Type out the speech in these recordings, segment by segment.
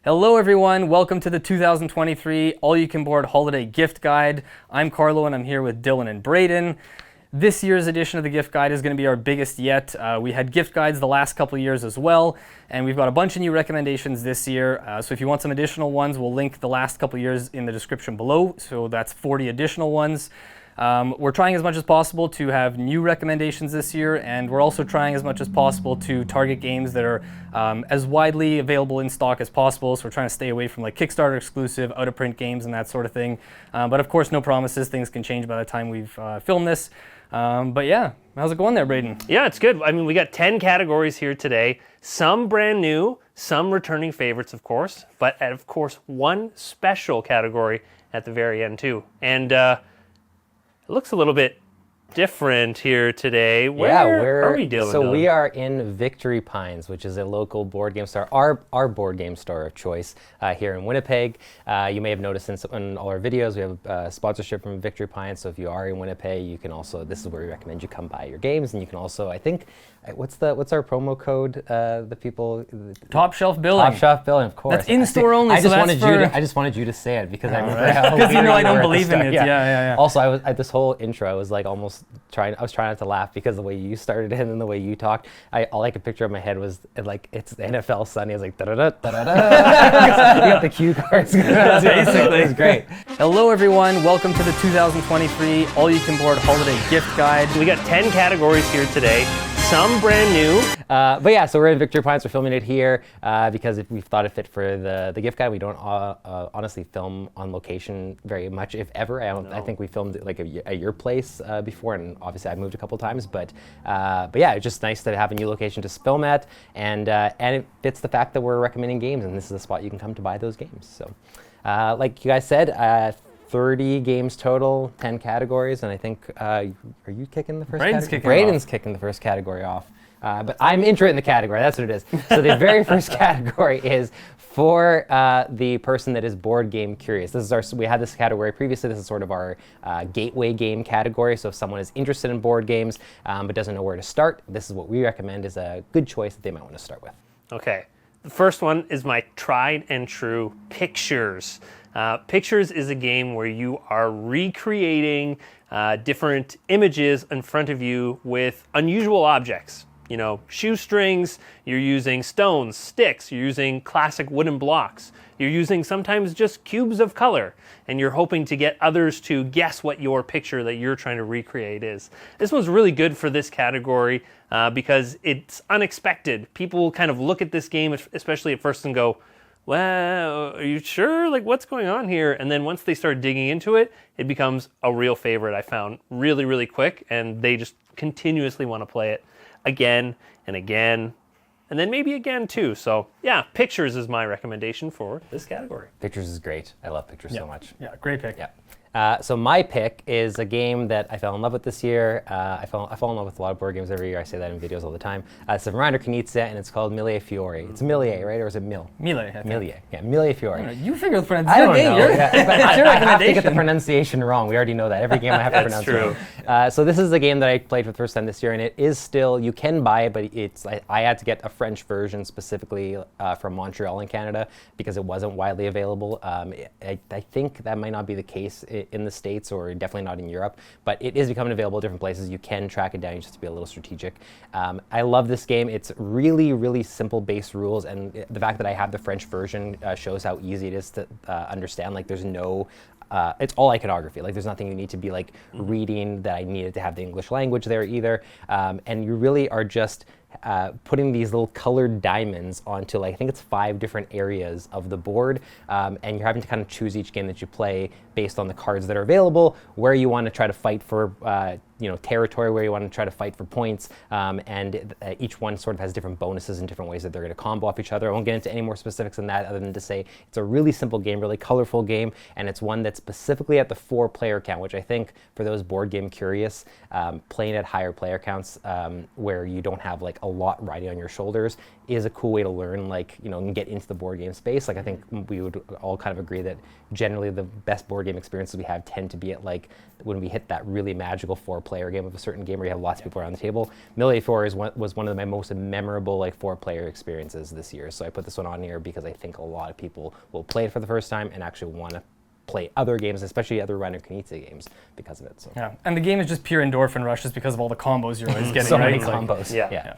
Hello everyone, welcome to the 2023 All-You-Can-Board Holiday Gift Guide. I'm Carlo and I'm here with Dylan and Braiden. This year's edition of the gift guide is going to be our biggest yet. We had gift guides the last couple of years as well, and we've got a bunch of new recommendations this year. So if you want some additional ones, we'll link the last couple of years in the description below. So that's 40 additional ones. We're trying as much as possible to have new recommendations this year, and we're also trying as much as possible to target games that are as widely available in stock as possible. So we're trying to stay away from like Kickstarter exclusive, out-of-print games and that sort of thing. But of course, no promises. Things can change by the time we've filmed this. But yeah, how's it going there, Braiden? Yeah, it's good. I mean, we got 10 categories here today. Some brand new, some returning favorites, of course. But of course, one special category at the very end, too. And it looks a little bit different here today. Where are we dealing? So we are in Victory Pines, which is a local board game store, our board game store of choice here in Winnipeg. You may have noticed in all our videos, we have a sponsorship from Victory Pines. So if you are in Winnipeg, you can also, this is where we recommend you come buy your games. And you can also, I think, what's our promo code? The people Top Shelf Billing. Top Shelf Billing, of course. That's in store only. I just wanted you to say it because I remember how because you know I don't at the believe in start. it. Yeah. Also, I was at this whole intro. I was like almost trying not to laugh because the way you started it and then the way you talked. All I could picture in my head was like it's the NFL Sunday. I was like da da da da da. You got the cue cards. Basically, it's great. Hello everyone, welcome to the 2023 All-You-Can-Board Holiday Gift Guide. We got 10 categories here today. Some brand new. But yeah, so we're in Victory Pines. We're filming it here because if we thought it fit for the gift guide. We don't honestly film on location very much, if ever. I think we filmed like at your place before, and obviously I moved a couple times. But yeah, it's just nice to have a new location to film at, and it fits the fact that we're recommending games, and this is a spot you can come to buy those games. So, like you guys said. 30 games total, 10 categories, and I think, are you kicking the first category? Braiden's kicking the first category off. But I'm entering in the category, that's what it is. So the very first category is for the person that is board game curious. This is we had this category previously. This is sort of our gateway game category. So if someone is interested in board games but doesn't know where to start, this is what we recommend is a good choice that they might want to start with. Okay, the first one is my tried and true Pictures. Pictures is a game where you are recreating different images in front of you with unusual objects. You know, shoestrings, you're using stones, sticks, you're using classic wooden blocks, you're using sometimes just cubes of color, and you're hoping to get others to guess what your picture that you're trying to recreate is. This one's really good for this category because it's unexpected. People kind of look at this game, especially at first, and go, well, are you sure? Like, what's going on here? And then once they start digging into it, it becomes a real favorite, I found, really, really quick, and they just continuously want to play it again and again, and then maybe again too. So yeah, Pictures is my recommendation for this category. Pictures is great. I love Pictures so much. Yeah, great pick. Yeah. So my pick is a game that I fell in love with this year. I fall in love with a lot of board games every year. I say that in videos all the time. It's from Reiner Knizia, and it's called Mille Fiori. It's Mille, right? Or is it Mille? Mille. Mille. Yeah, Mille Fiori. You figure the pronunciation. I don't know. It's your I have to get the recommendation. pronunciation wrong. We already know that. Every game I have to pronounce true. wrong. So this is a game that I played for the first time this year, and it is still, you can buy it, but I had to get a French version specifically from Montreal in Canada because it wasn't widely available. I think that might not be the case in the States or definitely not in Europe, but it is becoming available at different places. You can track it down, you just have to be a little strategic. I love this game. It's really, really simple base rules, and the fact that I have the French version shows how easy it is to understand. Like there's no, it's all iconography. Like there's nothing you need to be like reading that I needed to have the English language there either. And you really are just putting these little colored diamonds onto, like, I think it's 5 different areas of the board, and you're having to kind of choose each game that you play based on the cards that are available, where you want to try to fight for territory, where you want to try to fight for points, and each one sort of has different bonuses and different ways that they're going to combo off each other. I won't get into any more specifics than that other than to say it's a really simple game, really colorful game, and it's one that's specifically at the 4-player count, which I think for those board game curious, playing at higher player counts where you don't have like a lot riding on your shoulders is a cool way to learn, like, and get into the board game space. Like I think we would all kind of agree that generally the best board game experiences we have tend to be at like when we hit that really magical 4-player 4-player game of a certain game where you have lots of people around the table. Mille was one of my most memorable 4-player experiences this year. So I put this one on here because I think a lot of people will play it for the first time and actually want to play other games, especially other Reiner Knizia games, because of it. So. Yeah, and the game is just pure endorphin rush just because of all the combos you're always getting. So right? many combos. Yeah.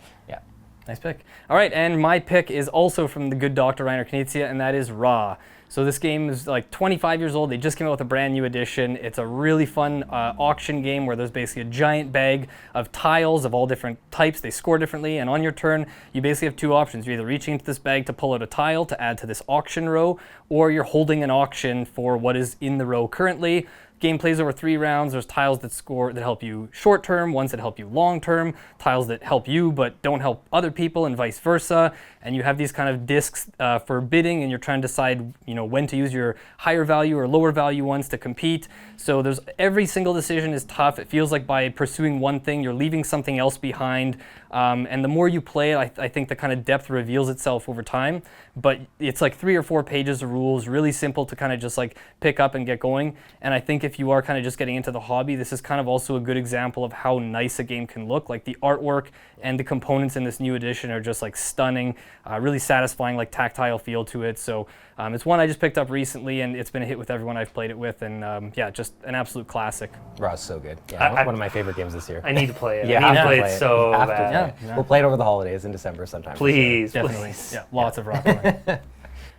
Nice pick. All right, and my pick is also from the good Dr. Reiner Knizia, and that is Ra. So this game is 25 years old. They just came out with a brand new edition. It's a really fun auction game where there's basically a giant bag of tiles of all different types. They score differently, and on your turn, you basically have two options. You're either reaching into this bag to pull out a tile to add to this auction row, or you're holding an auction for what is in the row currently. Game plays over 3 rounds. There's tiles that help you short term, ones that help you long term, tiles that help you but don't help other people, and vice versa. And you have these kind of discs for bidding, and you're trying to decide, when to use your higher value or lower value ones to compete. So every single decision is tough. It feels like by pursuing one thing, you're leaving something else behind. And the more you play it, I think the kind of depth reveals itself over time. But it's 3 or 4 pages of rules, really simple to kind of just pick up and get going. And I think if you are kind of just getting into the hobby, this is kind of also a good example of how nice a game can look. The artwork and the components in this new edition are just stunning, really satisfying tactile feel to it. So it's one I just picked up recently, and it's been a hit with everyone I've played it with, and just an absolute classic. Ra's so good. Yeah, one of my favorite games this year. I need to play it. Yeah, I need to play it so bad. Yeah. We'll play it over the holidays in December sometime. Please, Definitely. please. Yeah, lots of rock.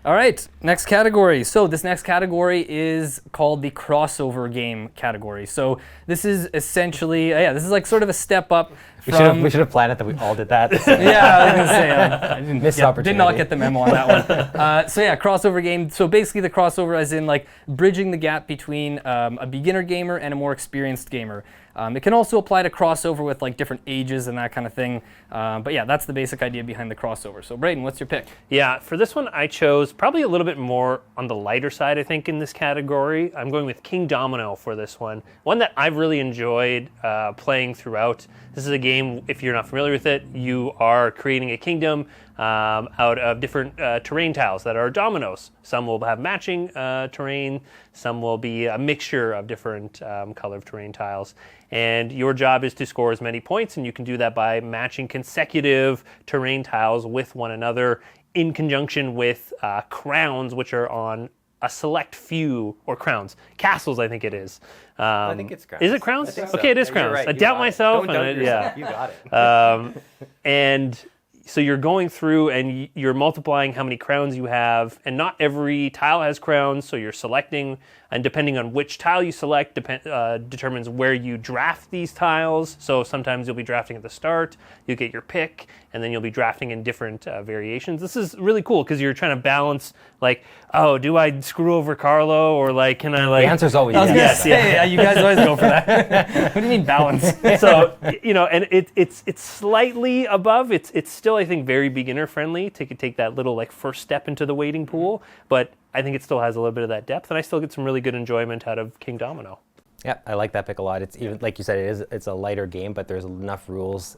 All right, next category. So this next category is called the crossover game category. So this is essentially, this is sort of a step up from... We should have planned it that we all did that. Yeah, I was going to say, I didn't, Missed opportunity. did not get the memo on that one. Crossover game. So basically the crossover as in bridging the gap between a beginner gamer and a more experienced gamer. It can also apply to crossover with different ages and that kind of thing. But yeah, that's the basic idea behind the crossover. So Braiden, what's your pick? Yeah, for this one I chose probably a little bit more on the lighter side, I think, in this category. I'm going with Kingdomino for this one. One that I've really enjoyed playing throughout. This is a game, if you're not familiar with it, you are creating a kingdom out of different terrain tiles that are dominoes. Some will have matching terrain, some will be a mixture of different color of terrain tiles. And your job is to score as many points, and you can do that by matching consecutive terrain tiles with one another in conjunction with crowns, which are on a select few, or crowns. Castles, I think it is. I think it's crowns. Is it crowns? I think so. Okay, it is You're crowns. right. I You doubt got it. myself. Don't doubt yourself. You got it. And so you're going through and you're multiplying how many crowns you have, and not every tile has crowns, so you're selecting, and depending on which tile you select determines where you draft these tiles. So sometimes you'll be drafting at the start, you get your pick, and then you'll be drafting in different variations. This is really cool because you're trying to balance, do I screw over Carlo, or can I The answer's always I was yes. gonna say, you guys always go for that. What do you mean balance? So, and it's slightly above. It's still, I think, very beginner friendly to take that little first step into the wading pool, but I think it still has a little bit of that depth, and I still get some really good enjoyment out of Kingdomino. Yeah, I like that pick a lot. It's even, like you said, it's a lighter game, but there's enough rules,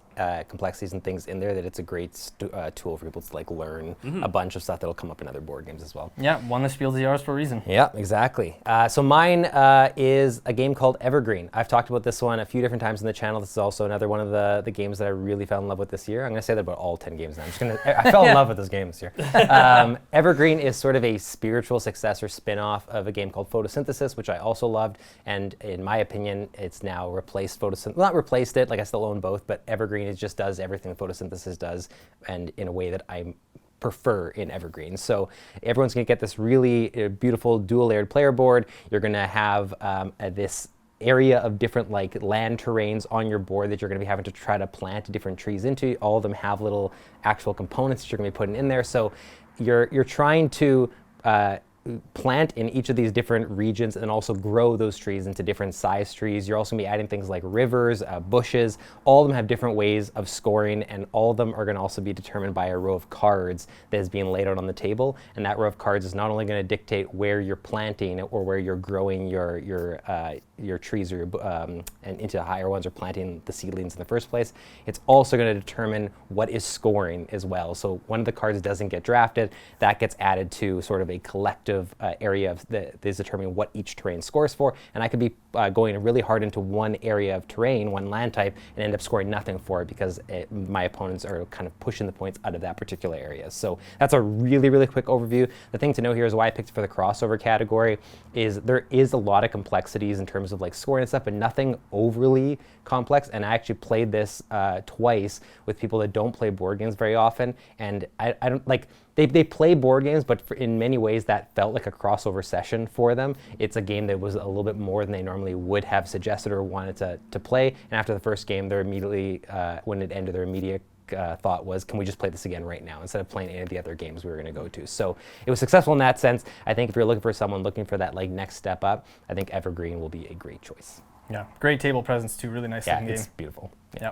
complexities and things in there that it's a great tool for people to learn a bunch of stuff that'll come up in other board games as well. Yeah, won the Spiel des Jahres for a reason. Yeah, exactly. So mine is a game called Evergreen. I've talked about this one a few different times in the channel. This is also another one of the games that I really fell in love with this year. I'm going to say that about all 10 games now. I fell in love with this game this year. Evergreen is sort of a spiritual successor spin-off of a game called Photosynthesis, which I also loved, and in my opinion, it's now replaced Photosynthesis. Well, not replaced it, I still own both, but Evergreen just does everything that Photosynthesis does, and in a way that I prefer in Evergreen. So everyone's going to get this really beautiful dual-layered player board. You're going to have this area of different land terrains on your board that you're going to be having to try to plant different trees into. All of them have little actual components that you're going to be putting in there. So you're trying to plant in each of these different regions and also grow those trees into different size trees. You're also going to be adding things like rivers, bushes. All of them have different ways of scoring, and all of them are going to also be determined by a row of cards that is being laid out on the table. And that row of cards is not only going to dictate where you're planting or where you're growing your your trees or and into higher ones or planting the seedlings in the first place. It's also going to determine what is scoring as well. So one of the cards doesn't get drafted, that gets added to sort of a collective area that is determining what each terrain scores for. And I could be going really hard into one area of terrain, one land type, and end up scoring nothing for it because my opponents are kind of pushing the points out of that particular area. So that's a really, really quick overview. The thing to know here is why I picked it for the crossover category is there is a lot of complexities in terms of like scoring and stuff, but nothing overly complex. And I actually played this twice with people that don't play board games very often. And I don't like, they play board games, but in many ways that felt like a crossover session for them. It's a game that was a little bit more than they normally would have suggested or wanted to play. And after the first game, they're immediately, when it ended, their immediate thought was, can we just play this again right now instead of playing any of the other games we were going to go to? So it was successful in that sense. I think if you're looking for someone looking for that like next step up, I think Evergreen will be a great choice. Yeah, great table presence too. Really nice looking game. Yeah, it's beautiful. Yeah.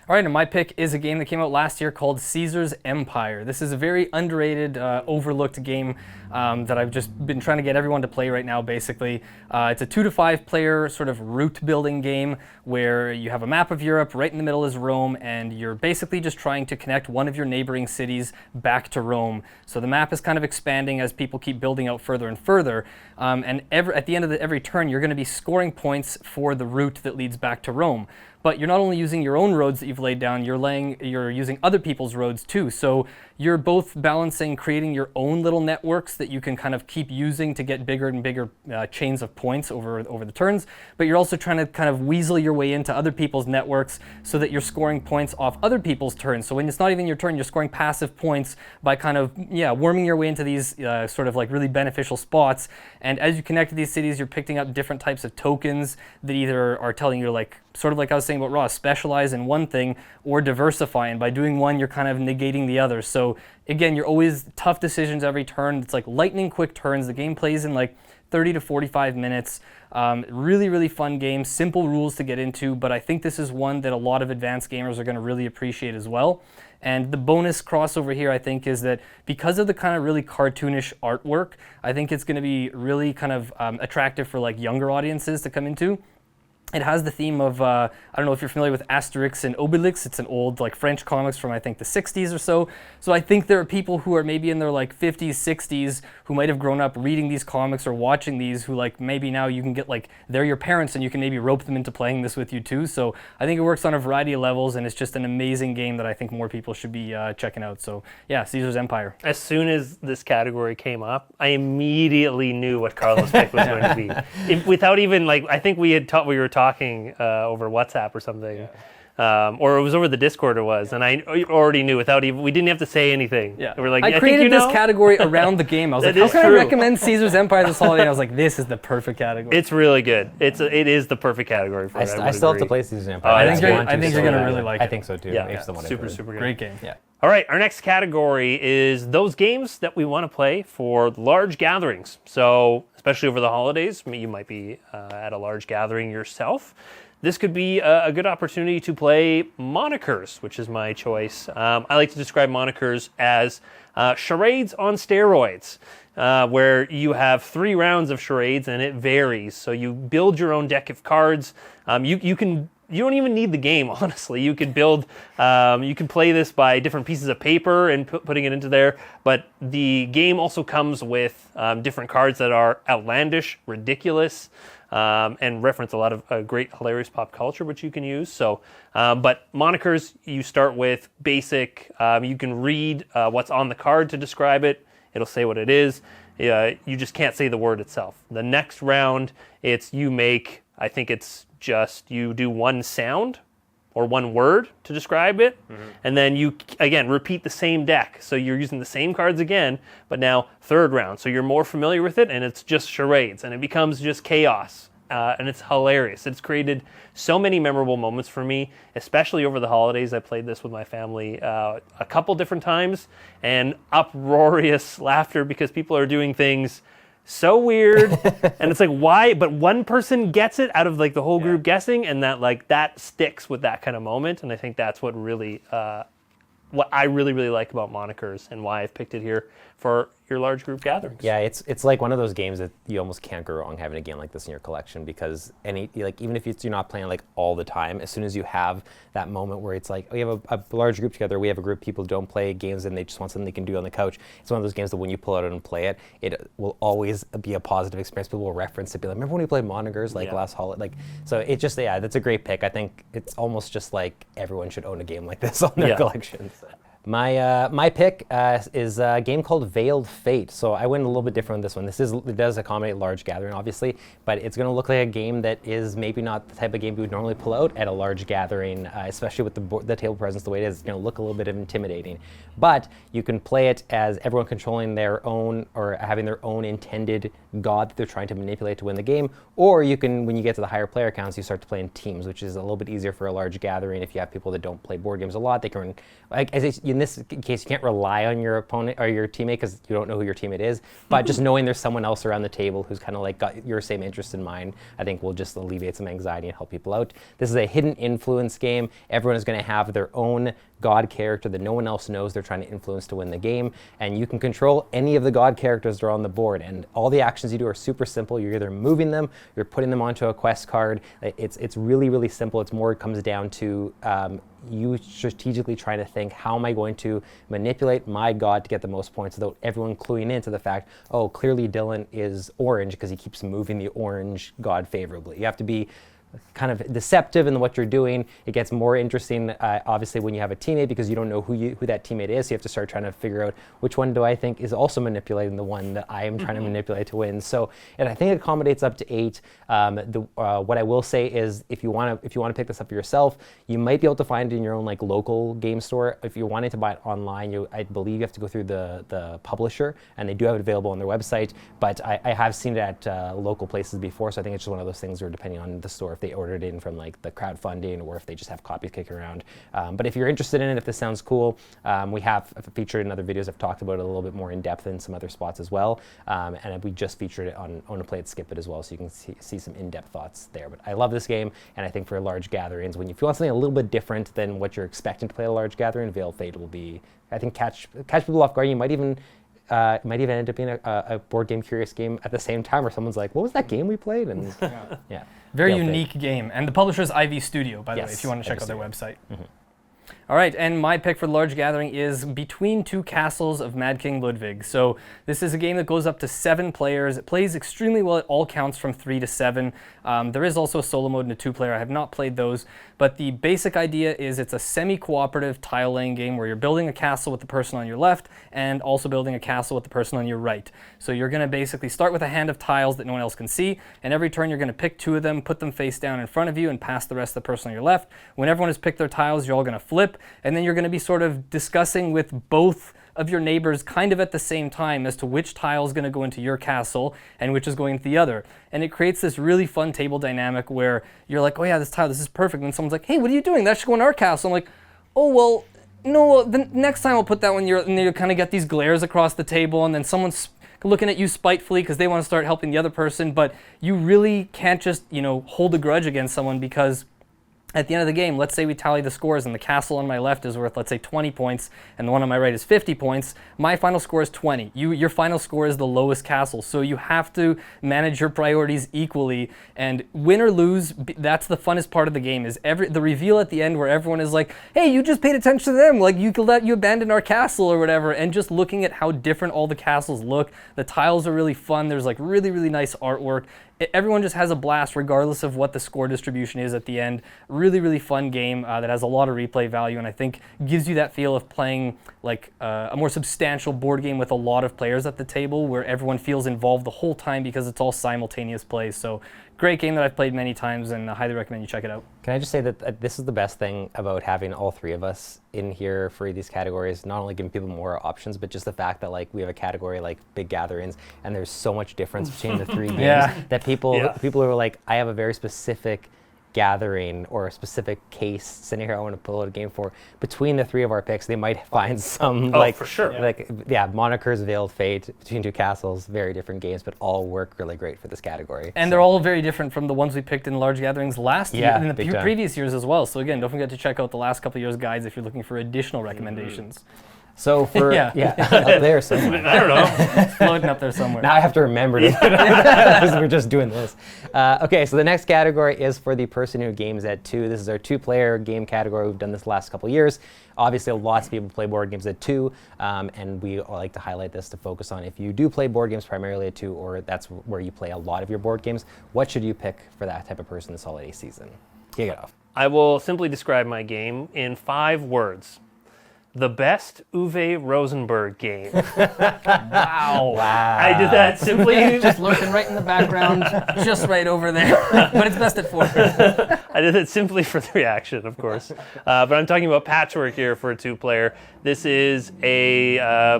All right, and my pick is a game that came out last year called Caesar's Empire. This is a very underrated, overlooked game that I've just been trying to get everyone to play right now, basically. It's a 2 to 5 player sort of route building game where you have a map of Europe, right in the middle is Rome, and you're basically just trying to connect one of your neighboring cities back to Rome. So the map is kind of expanding as people keep building out further and further. And at the end of every turn, you're going to be scoring points for the route that leads back to Rome. But you're not only using your own roads that you've laid down, you're using other people's roads too. So you're both balancing creating your own little networks that you can kind of keep using to get bigger and bigger chains of points over the turns. But you're also trying to kind of weasel your way into other people's networks so that you're scoring points off other people's turns. So when it's not even your turn, you're scoring passive points by kind of, worming your way into these sort of like really beneficial spots. And as you connect to these cities, you're picking up different types of tokens that either are telling you like, sort of like I was saying about Raw, specialize in one thing or diversify. And by doing one, you're kind of negating the other. So again, you're always tough decisions every turn. It's like lightning quick turns. The game plays in like 30 to 45 minutes. Really, really fun game. Simple rules to get into, but I think this is one that a lot of advanced gamers are going to really appreciate as well. And the bonus crossover here, I think, is that because of the kind of really cartoonish artwork, I think it's going to be really kind of attractive for like younger audiences to come into. It has the theme of, I don't know if you're familiar with Asterix and Obelix. It's an old like French comics from I think the 60s or so. So I think there are people who are maybe in their like 50s, 60s who might have grown up reading these comics or watching these who like maybe now you can get like, they're your parents and you can maybe rope them into playing this with you too. So I think it works on a variety of levels and it's just an amazing game that I think more people should be checking out. So yeah, Caesar's Empire. As soon as this category came up, I immediately knew what Carlo's pick was going to be. Without even like, I think we were talking over WhatsApp or something, or it was over the Discord. And I already knew without even we didn't have to say anything. Yeah, we're like, I created this category around the game. I was like, how can I recommend Caesar's Empire this holiday? And I was like, this is the perfect category. It's really good. It is the perfect category for it. I still have to play Caesar's Empire. I think you're gonna really like it. I think so too. Yeah, super good. Great game. Yeah. All right, our next category is those games that we want to play for large gatherings. So, especially over the holidays, you might be at a large gathering yourself. This could be a good opportunity to play Monikers, which is my choice. I like to describe Monikers as charades on steroids, where you have 3 rounds of charades and it varies. So you build your own deck of cards. You don't even need the game, honestly. You could build, you can play this by different pieces of paper and putting it into there. But the game also comes with different cards that are outlandish, ridiculous, and reference a lot of great, hilarious pop culture, which you can use. So, but Monikers, you start with basic. You can read what's on the card to describe it. It'll say what it is. You just can't say the word itself. The next round, you do one sound or one word to describe it, and then you, again, repeat the same deck. So you're using the same cards again, but now third round. So you're more familiar with it, and it's just charades, and it becomes just chaos, and it's hilarious. It's created so many memorable moments for me, especially over the holidays. I played this with my family a couple different times, and uproarious laughter because people are doing things so weird, and it's like, why? But one person gets it out of like the whole group guessing, and that sticks with that kind of moment, and I think that's what really what I really, really like about Monikers and why I've picked it here for your large group gatherings. Yeah, it's like one of those games that you almost can't go wrong having a game like this in your collection, because even if you're not playing like all the time, as soon as you have that moment where it's like, oh, you have a large group together, we have a group of people who don't play games and they just want something they can do on the couch. It's one of those games that when you pull it out and play it, it will always be a positive experience. People will reference it, be like, remember when we played Monikers last holiday? Like, so it just, that's a great pick. I think it's almost just like everyone should own a game like this on their collection. So. My pick is a game called Veiled Fate. So I went a little bit different with this one. It does accommodate large gathering, obviously, but it's going to look like a game that is maybe not the type of game we would normally pull out at a large gathering, especially with the table presence the way it is. It's going to look a little bit intimidating. But you can play it as everyone controlling their own or having their own intended god that they're trying to manipulate to win the game. Or you can, when you get to the higher player counts, you start to play in teams, which is a little bit easier for a large gathering. If you have people that don't play board games a lot, they can, in this case, you can't rely on your opponent or your teammate because you don't know who your teammate is. But just knowing there's someone else around the table who's kind of like got your same interest in mind, I think will just alleviate some anxiety and help people out. This is a hidden influence game. Everyone is going to have their own god character that no one else knows they're trying to influence to win the game, and you can control any of the god characters that are on the board, and all the actions you do are super simple. You're either moving them, you're putting them onto a quest card. It's really, really simple. It comes down to you strategically trying to think, how am I going to manipulate my god to get the most points without everyone cluing into the fact, oh, clearly Dylann is orange because he keeps moving the orange god favorably. You have to be kind of deceptive in what you're doing. It gets more interesting, obviously, when you have a teammate, because you don't know who that teammate is. So you have to start trying to figure out which one do I think is also manipulating the one that I am trying to manipulate to win. So, and I think it accommodates up to 8. What I will say is, if you want to pick this up yourself, you might be able to find it in your own like local game store. If you're wanting to buy it online, I believe you have to go through the publisher, and they do have it available on their website. But I have seen it at local places before, so I think it's just one of those things where, depending on the store, they ordered in from like the crowdfunding or if they just have copies kicking around. But if you're interested in it, if this sounds cool, we have featured in other videos. I've talked about it a little bit more in depth in some other spots as well. And we just featured it on a Play It, Skip It as well, so you can see some in-depth thoughts there. But I love this game, and I think for large gatherings, when you want something a little bit different than what you're expecting to play at a large gathering, Veiled Fate will be, I think, catch people off guard. You might even end up being a board game curious game at the same time, where someone's like, what was that game we played? And yeah. Very unique game. And the publisher is IV Studio, by the way, if you want to check out their website. Mm-hmm. All right, and my pick for the large gathering is Between Two Castles of Mad King Ludwig. So this is a game that goes up to 7 players. It plays extremely well. It all counts from 3 to 7. There is also a solo mode and a 2-player. I have not played those, but the basic idea is it's a semi-cooperative tile-laying game where you're building a castle with the person on your left and also building a castle with the person on your right. So you're going to basically start with a hand of tiles that no one else can see, and every turn you're going to pick 2 of them, put them face down in front of you, and pass the rest of the person on your left. When everyone has picked their tiles, you're all going to flip, and then you're going to be sort of discussing with both of your neighbors kind of at the same time as to which tile is going to go into your castle and which is going into the other. And it creates this really fun table dynamic where you're like, oh yeah, this tile, this is perfect. And someone's like, hey, what are you doing? That should go in our castle. I'm like, oh, well, no, the next time I'll put that one. And then you kind of get these glares across the table, and then someone's looking at you spitefully because they want to start helping the other person. But you really can't just, hold a grudge against someone, because at the end of the game, let's say we tally the scores and the castle on my left is worth, let's say, 20 points, and the one on my right is 50 points. My final score is 20. Your final score is the lowest castle, so you have to manage your priorities equally. And win or lose, that's the funnest part of the game, is the reveal at the end where everyone is like, hey, you just paid attention to them, like you abandoned our castle or whatever, and just looking at how different all the castles look. The tiles are really fun. There's like really, really nice artwork. Everyone just has a blast regardless of what the score distribution is at the end. Really, really fun game that has a lot of replay value, and I think gives you that feel of playing like a more substantial board game with a lot of players at the table, where everyone feels involved the whole time because it's all simultaneous plays. So great game that I've played many times, and I highly recommend you check it out. Can I just say that this is the best thing about having all 3 of us in here for these categories, not only giving people more options, but just the fact that like we have a category like big gatherings, and there's so much difference between the 3 games that people are like, I have a very specific gathering or a specific case scenario I want to pull out a game for, between the three of our picks, they might find some for sure. Monikers, Veiled Fate, Between Two Castles, very different games, but all work really great for this category. And they're all very different from the ones we picked in large gatherings last year and in the previous years as well. So again, don't forget to check out the last couple of years' guides if you're looking for additional recommendations. So for up there somewhere. I don't know. It's floating up there somewhere. Now I have to remember to because we're just doing this. Okay, so the next category is for the person who games at 2. This is our 2-player game category. We've done this the last couple of years. Obviously, lots of people play board games at 2, and we like to highlight this to focus on if you do play board games primarily at 2, or that's where you play a lot of your board games, what should you pick for that type of person this holiday season? Kick it off. I will simply describe my game in 5 words. The best Uwe Rosenberg game. Wow. I did that simply. Just lurking right in the background, just right over there. But it's best at 4. I did it simply for the reaction, of course. But I'm talking about Patchwork here for a 2-player. This is a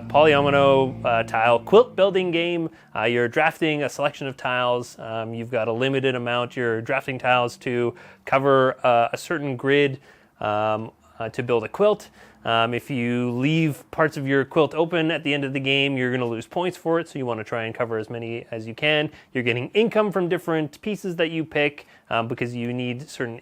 polyomino tile quilt building game. You're drafting a selection of tiles. You've got a limited amount. You're drafting tiles to cover a certain grid to build a quilt. If you leave parts of your quilt open at the end of the game, you're going to lose points for it, so you want to try and cover as many as you can. You're getting income from different pieces that you pick because you need certain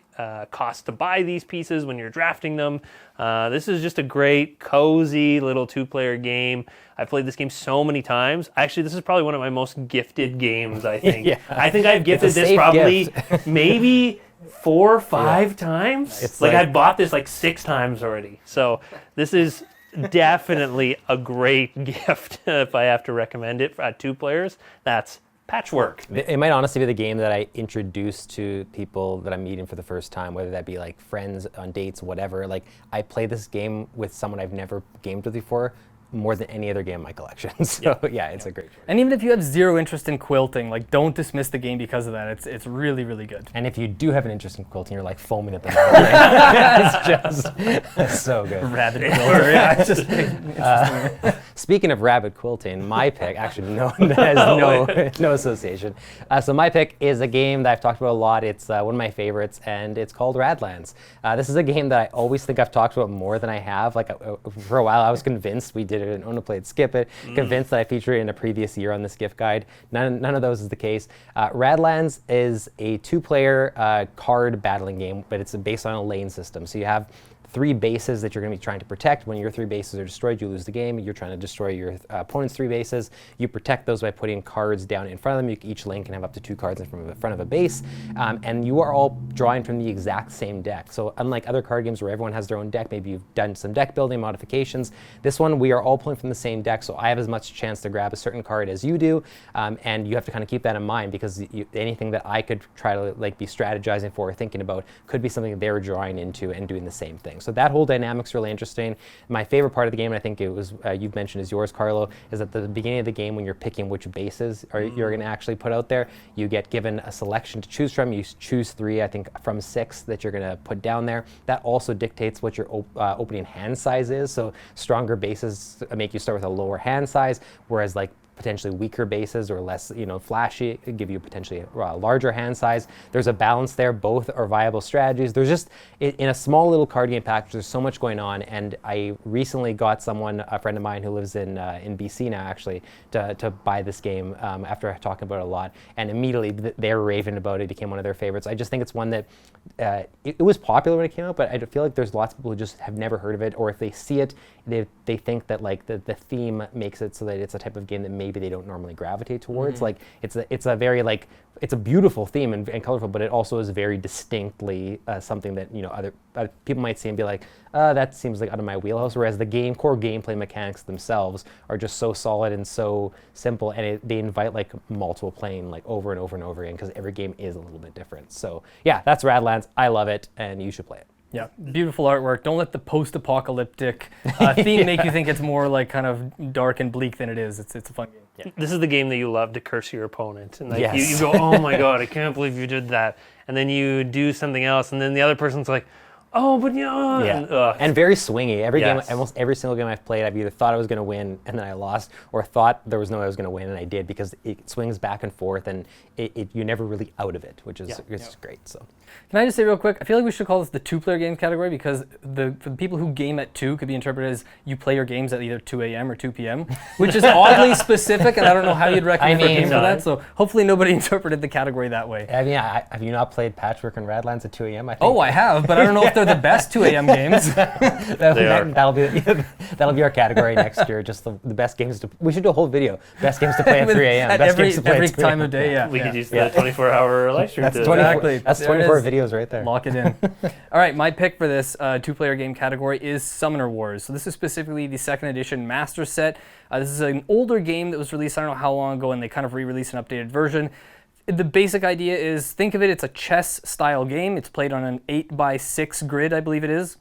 costs to buy these pieces when you're drafting them. This is just a great, cozy little 2-player game. I've played this game so many times. Actually, this is probably one of my most gifted games, I think. I think I've gifted this probably maybe 4 or 5 times. It's like I bought this 6 times already. So this is definitely a great gift if I have to recommend it at 2 players. That's Patchwork. It might honestly be the game that I introduce to people that I'm meeting for the first time, whether that be friends on dates, whatever. I play this game with someone I've never gamed with before, more than any other game in my collection. So it's a great choice. And even if you have zero interest in quilting, don't dismiss the game because of that. It's really, really good. And if you do have an interest in quilting, you're foaming at the mouth. It's just so good. Rabid quilter. Yeah, it's just speaking of rabid quilting, my pick actually has no association. So my pick is a game that I've talked about a lot. It's one of my favorites, and it's called Radlands. This is a game that I always think I've talked about more than I have. For a while, I was convinced we did it and Ona played Skip It, convinced that I featured it in a previous year on this gift guide. None of those is the case. Radlands is a 2-player card battling game, but it's based on a lane system. So you have 3 bases that you're going to be trying to protect. When your 3 bases are destroyed, you lose the game. You're trying to destroy your opponent's 3 bases. You protect those by putting cards down in front of them. Each lane can have up to 2 cards in front of a base. And you are all drawing from the exact same deck. So unlike other card games where everyone has their own deck, maybe you've done some deck building modifications, this one we are all pulling from the same deck, so I have as much chance to grab a certain card as you do. And you have to kind of keep that in mind, because anything that I could try to be strategizing for or thinking about could be something they're drawing into and doing the same thing. So that whole dynamic's really interesting. My favorite part of the game, and I think it was you've mentioned is yours, Carlo, is at the beginning of the game when you're picking which bases you're going to actually put out there. You get given a selection to choose from. You choose 3, I think, from 6 that you're going to put down there. That also dictates what your opening hand size is. So stronger bases make you start with a lower hand size, whereas potentially weaker bases or less, flashy, give you potentially a larger hand size. There's a balance there. Both are viable strategies. There's just, in a small little card game package, there's so much going on. And I recently got a friend of mine who lives in BC now, actually, to buy this game after talking about it a lot. And immediately they're raving about it. It became one of their favorites. I just think it's one that, it was popular when it came out, but I feel like there's lots of people who just have never heard of it, or if they see it, they think that the theme makes it so that it's a type of game that maybe they don't normally gravitate towards. It's a very it's a beautiful theme and colorful, but it also is very distinctly something that other people might see and be like, that seems out of my wheelhouse. Whereas the core gameplay mechanics themselves are just so solid and so simple, and they invite multiple playing over and over and over again, because every game is a little bit different. So yeah, that's Radlands. I love it, and you should play it. Yeah, beautiful artwork. Don't let the post-apocalyptic theme make you think it's more kind of dark and bleak than it is. It's a fun game. Yeah. This is the game that you love to curse your opponent. And yes. you go, oh my god, I can't believe you did that. And then you do something else, and then the other person's like, Oh, but yeah. Yeah, and very swingy. Every Yes. game, almost every single game I've played, I've either thought I was going to win and then I lost, or thought there was no way I was going to win and I did, because it swings back and forth and you're never really out of it, which is great. So. Can I just say real quick, I feel like we should call this the two-player game category, because for the people who game at 2 could be interpreted as you play your games at either 2 a.m. or 2 p.m., which is oddly specific, and I don't know how you'd recommend a game for that, so hopefully nobody interpreted the category that way. I mean, have you not played Patchwork and Radlands at 2 a.m.? I think. Oh, I have, but I don't know if they're the best 2 a.m. games. That'll be our category next year. Just the best games to. We should do a whole video. Best games to play at 3 a.m. At Best every games to play every at 3 time a.m. of day, yeah. We could use the 24-hour live stream. That's to 24, Exactly. That's There it 24 is. videos right there. Lock it in. All right, my pick for this two-player game category is Summoner Wars. So this is specifically the second edition Master Set. This is an older game that was released I don't know how long ago, and they kind of re-released an updated version. The basic idea is, think of it, it's a chess-style game. It's played on an 8x6 grid, I believe it is.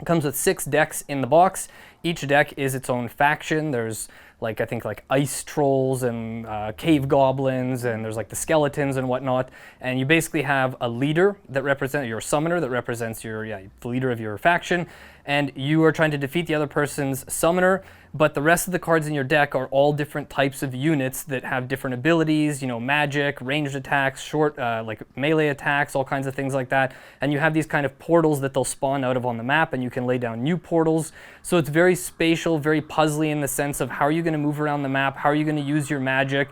It comes with 6 decks in the box. Each deck is its own faction. There's I think ice trolls and cave goblins, and there's like the skeletons and whatnot. And you basically have a leader that represents your summoner, that represents the leader of your faction, and you are trying to defeat the other person's summoner. But the rest of the cards in your deck are all different types of units that have different abilities, magic, ranged attacks, short, like melee attacks, all kinds of things like that. And you have these kind of portals that they'll spawn out of on the map, and you can lay down new portals. So it's very spatial, very puzzly in the sense of how are you going to move around the map, how are you going to use your magic,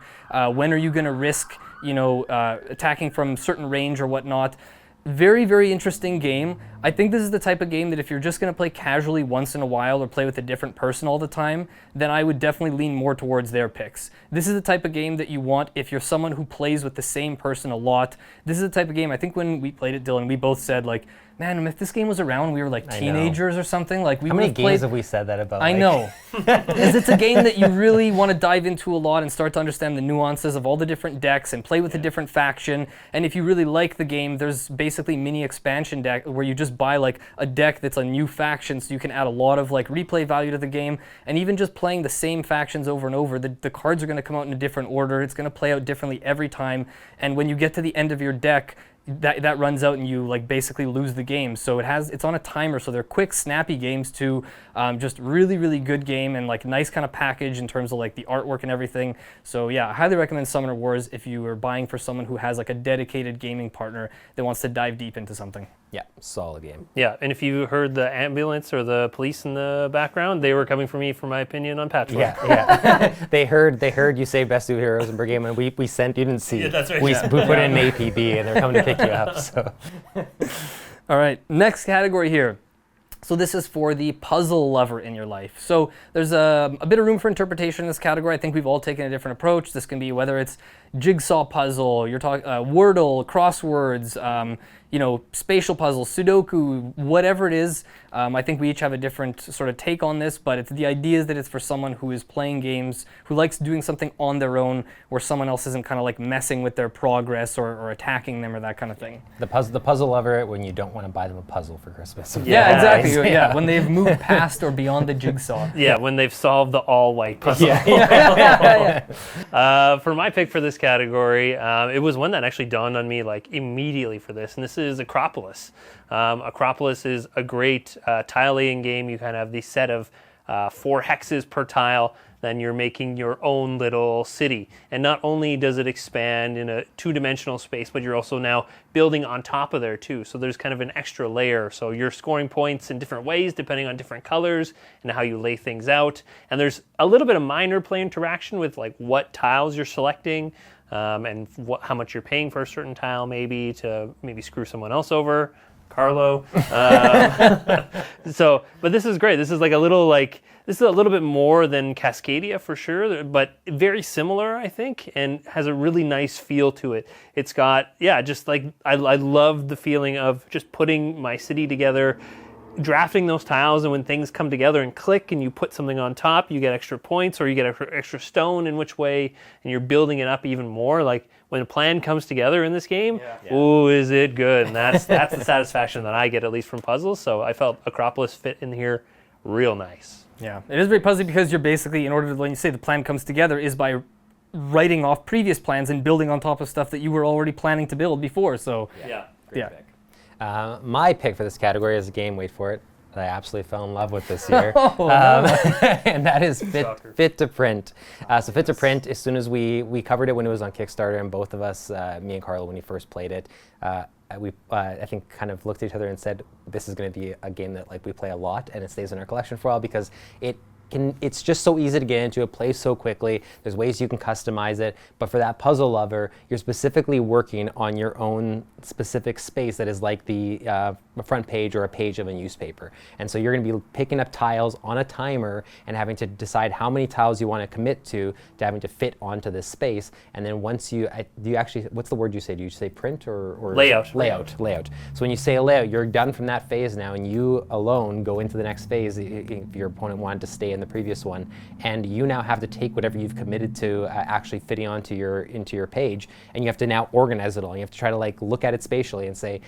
when are you going to risk, attacking from certain range or whatnot. Very, very interesting game. I think this is the type of game that if you're just going to play casually once in a while or play with a different person all the time, then I would definitely lean more towards their picks. This is the type of game that you want if you're someone who plays with the same person a lot. This is the type of game, I think when we played it, Dylan, we both said, man, if this game was around when we were like teenagers or something, we How many games have we said that about? I know. Because it's a game that you really want to dive into a lot and start to understand the nuances of all the different decks and play with a different faction. And if you really like the game, there's basically mini expansion deck where you just buy a deck that's a new faction, so you can add a lot of replay value to the game. And even just playing the same factions over and over, the cards are going to come out in a different order. It's going to play out differently every time. And when you get to the end of your deck, that runs out and you basically lose the game. So it's on a timer, so they're quick, snappy games too. Just really, really good game, and nice kind of package in terms of the artwork and everything. So yeah, I highly recommend Summoner Wars if you are buying for someone who has a dedicated gaming partner that wants to dive deep into something. Yeah, solid game. Yeah, and if you heard the ambulance or the police in the background, they were coming for me for my opinion on Patchwork. Yeah. They heard you say best of heroes in per game, and we sent, you didn't see. Yeah, that's right. We put in an APB, and they're coming to pick you up. So. All right, next category here. So this is for the puzzle lover in your life. So there's a bit of room for interpretation in this category. I think we've all taken a different approach. This can be whether it's jigsaw puzzle, you're talking Wordle, crosswords, spatial puzzle, Sudoku, whatever it is. I think we each have a different sort of take on this, but the idea is that it's for someone who is playing games, who likes doing something on their own, where someone else isn't kind of messing with their progress or attacking them or that kind of thing. The puzzle lover when you don't want to buy them a puzzle for Christmas. Yeah, exactly. Yeah, when they've moved past or beyond the jigsaw. Yeah, when they've solved the all-white puzzle. For my pick for this category, it was one that actually dawned on me immediately for this, and this is Akropolis. Akropolis is a great tile laying game. You kind of have the set of 4 hexes per tile, then you're making your own little city. And not only does it expand in a 2-dimensional space, but you're also now building on top of there too. So there's kind of an extra layer. So you're scoring points in different ways depending on different colors and how you lay things out. And there's a little bit of minor play interaction with what tiles you're selecting, and how much you're paying for a certain tile to screw someone else over. Carlo. But this is great. This is this is a little bit more than Cascadia for sure, but very similar, I think, and has a really nice feel to it. It's got, I love the feeling of just putting my city together, drafting those tiles, and when things come together and click and you put something on top, you get extra points or you get extra stone in which way, and you're building it up even more. When a plan comes together in this game, ooh, is it good? And that's the satisfaction that I get, at least from puzzles. So I felt Akropolis fit in here real nice. Yeah, it is very puzzly because you're basically, in order to, when you say the plan comes together, is by writing off previous plans and building on top of stuff that you were already planning to build before. So Great pick. My pick for this category is a game, wait for it, that I absolutely fell in love with this year. And that is Fit to Print. So Fit to Print, as soon as we covered it when it was on Kickstarter, and both of us, me and Carlo, when he first played it, we I think kind of looked at each other and said, this is going to be a game that like we play a lot, and it stays in our collection for a while because it's just so easy to get into. It plays so quickly. There's ways you can customize it. But for that puzzle lover, you're specifically working on your own specific space that is like the front page or a page of a newspaper. And so you're going to be picking up tiles on a timer and having to decide how many tiles you want to commit to having to fit onto this space. And then once do you actually, what's the word you say? Do you say print or layout? Layout. So when you say a layout, you're done from that phase now, and you alone go into the next phase if your opponent wanted to stay in the previous one, and you now have to take whatever you've committed to actually fitting into your page, and you have to now organize it all. You have to try to like look at it spatially and say,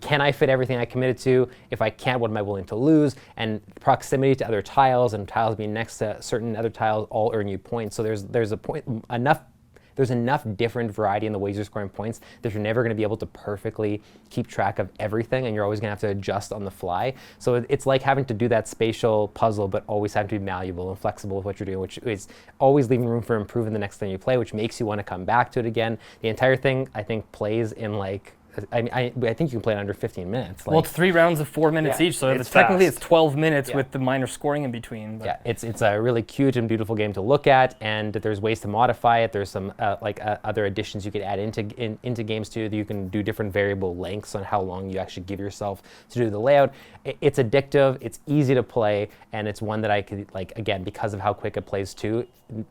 can I fit everything I committed to? If I can't, what am I willing to lose? And proximity to other tiles, and tiles being next to certain other tiles all earn you points. So there's enough different variety in the ways you're scoring points that you're never going to be able to perfectly keep track of everything, and you're always going to have to adjust on the fly. So it's like having to do that spatial puzzle, but always having to be malleable and flexible with what you're doing, which is always leaving room for improving the next thing you play, which makes you want to come back to it again. The entire thing, I think, plays in like, I think you can play it under 15 minutes. Well, it's 3 rounds of 4 minutes each, so technically it's 12 minutes with the minor scoring in between. But. Yeah, it's a really cute and beautiful game to look at, and there's ways to modify it. There's some other additions you could add into games too. You can do different variable lengths on how long you actually give yourself to do the layout. It's addictive, it's easy to play, and it's one that I could, like, again, because of how quick it plays too,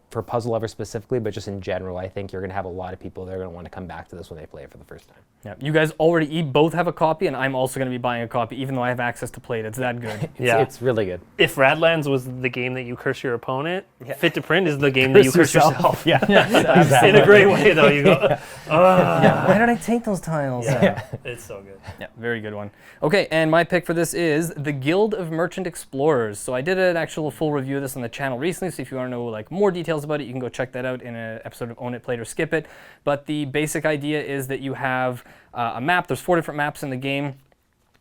for puzzle lovers specifically, but just in general, I think you're going to have a lot of people that are going to want to come back to this when they play it for the first time. Yeah, you guys already both have a copy, and I'm also going to be buying a copy, even though I have access to play it. It's that good. It's really good. If Radlands was the game that you curse your opponent, Fit to Print is the game that you curse yourself. Yeah, exactly. In a great way, though. You go, why did I take those tiles? It's so good. Yeah, very good one. Okay, and my pick for this is the Guild of Merchant Explorers. So I did an actual full review of this on the channel recently, so if you want to know like more details about it, you can go check that out in an episode of Own It, Play It, or Skip It. But the basic idea is that you have a map. There's 4 different maps in the game.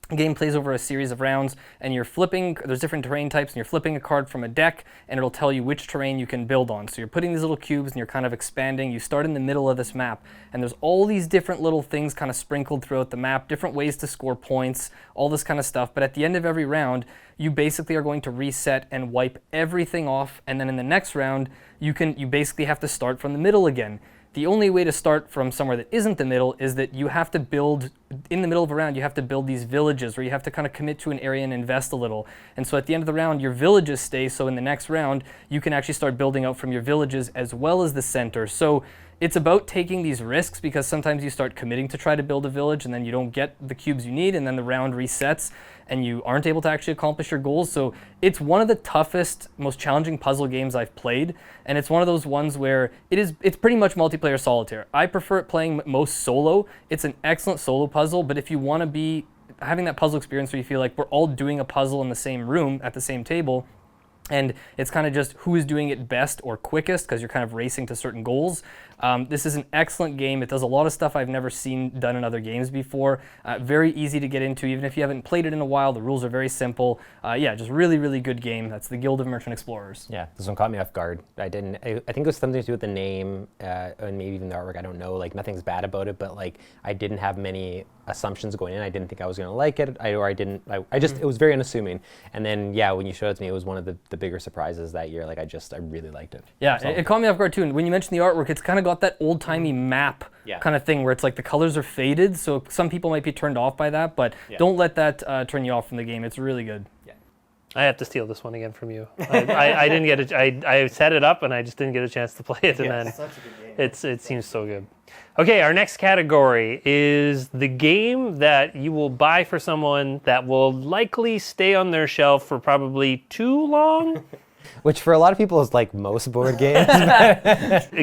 The game plays over a series of rounds, and you're flipping, there's different terrain types, and you're flipping a card from a deck, and it'll tell you which terrain you can build on. So you're putting these little cubes, and you're kind of expanding. You start in the middle of this map, and there's all these different little things kind of sprinkled throughout the map, different ways to score points, all this kind of stuff. But at the end of every round, you basically are going to reset and wipe everything off, and then in the next round, you basically have to start from the middle again. The only way to start from somewhere that isn't the middle is that you have to build, in the middle of a round, you have to build these villages where you have to kind of commit to an area and invest a little. And so at the end of the round, your villages stay, so in the next round, you can actually start building out from your villages as well as the center. So it's about taking these risks, because sometimes you start committing to try to build a village and then you don't get the cubes you need, and then the round resets and you aren't able to actually accomplish your goals. So it's one of the toughest, most challenging puzzle games I've played, and it's one of those ones where it's pretty much multiplayer solitaire. I prefer it playing most solo. It's an excellent solo puzzle, but if you want to be having that puzzle experience where you feel like we're all doing a puzzle in the same room at the same table, and it's kind of just who is doing it best or quickest, because you're kind of racing to certain goals. This is an excellent game. It does a lot of stuff I've never seen done in other games before. Very easy to get into, even if you haven't played it in a while. The rules are very simple. Just really, really good game. That's the Guild of Merchant Explorers. Yeah, this one caught me off guard. I think it was something to do with the name and maybe even the artwork. I don't know. Like, nothing's bad about it, but like I didn't have many assumptions going in. I didn't think I was going to like it, it was very unassuming. And then when you showed it to me, it was one of the bigger surprises that year. Like I really liked it. Yeah, it caught me off guard too. And when you mentioned the artwork, it's kind of got that old-timey map kind of thing where it's like the colors are faded, so some people might be turned off by that, but don't let that turn you off from the game. It's really good. I have to steal this one again from you. I didn't get it. I set it up and I just didn't get a chance to play it. And then such a good game. It seems so good. Okay, our next category is the game that you will buy for someone that will likely stay on their shelf for probably too long. Which for a lot of people is like most board games.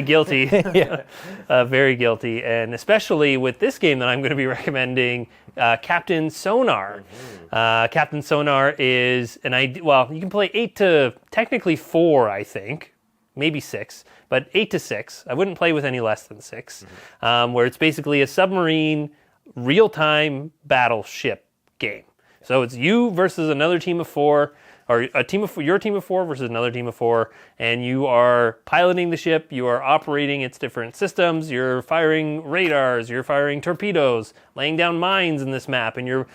Guilty. Very guilty. And especially with this game that I'm going to be recommending, Captain Sonar. Captain Sonar is you can play 8 to technically 4, I think. Maybe 6, but 8 to 6. I wouldn't play with any less than 6. Where it's basically a submarine real-time battleship game. So it's you versus another team of 4, or your team of 4 versus another team of 4, and you are piloting the ship, you are operating its different systems, you're firing radars, you're firing torpedoes, laying down mines in this map, and you're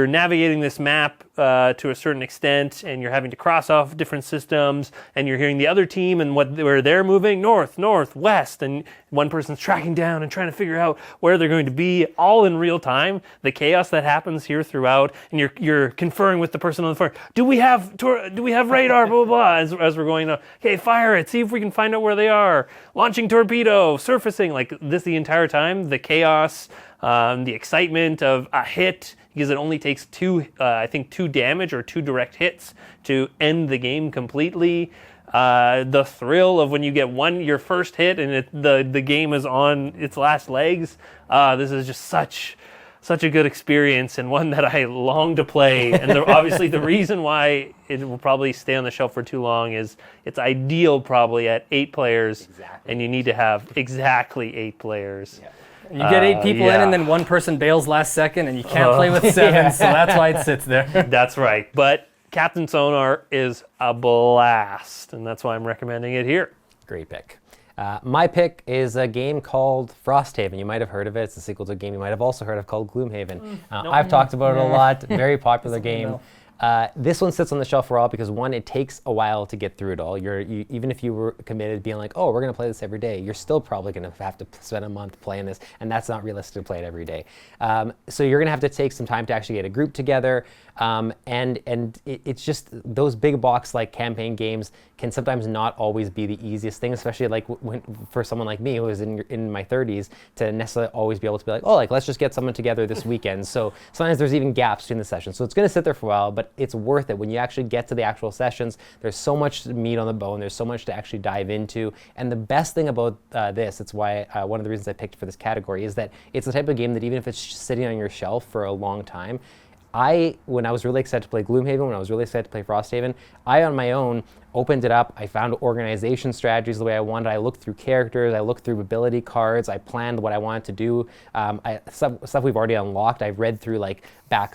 navigating this map to a certain extent, and you're having to cross off different systems, and you're hearing the other team and where they're moving, north, west, and one person's tracking down and trying to figure out where they're going to be, all in real time. The chaos that happens here throughout, and you're conferring with the person on the phone. Do we have radar? Blah blah blah. As we're going, okay, fire it. See if we can find out where they are. Launching torpedo, surfacing, like this the entire time. The chaos, the excitement of a hit, because it only takes 2 damage or 2 direct hits to end the game completely. The thrill of when you get your first hit and the game is on its last legs. This is just such a good experience, and one that I long to play. And obviously the reason why it will probably stay on the shelf for too long is it's ideal probably at 8 players. Exactly. And you need to have exactly 8 players. Yeah. You get 8 people in, and then one person bails last second, and you can't play with 7, so that's why it sits there. That's right. But Captain Sonar is a blast, and that's why I'm recommending it here. Great pick. My pick is a game called Frosthaven. You might have heard of it. It's a sequel to a game you might have also heard of called Gloomhaven. I've talked about it a lot. Very popular game. This one sits on the shelf for a while because, one, it takes a while to get through it all. Even if you were committed to being like, oh, we're going to play this every day, you're still probably going to have to spend a month playing this, and that's not realistic to play it every day. So you're going to have to take some time to actually get a group together, and it's just those big box like campaign games can sometimes not always be the easiest thing, especially like for someone like me who is in my 30s to necessarily always be able to be like, oh, like let's just get someone together this weekend. So sometimes there's even gaps between the sessions. So it's going to sit there for a while, but it's worth it when you actually get to the actual sessions. There's so much meat on the bone. There's so much to actually dive into. And the best thing about this, it's why one of the reasons I picked for this category, is that it's the type of game that even if it's sitting on your shelf for a long time, when I was really excited to play Gloomhaven, when I was really excited to play Frosthaven, I on my own opened it up. I found organization strategies the way I wanted. I looked through characters. I looked through ability cards. I planned what I wanted to do. Stuff we've already unlocked. I've read through back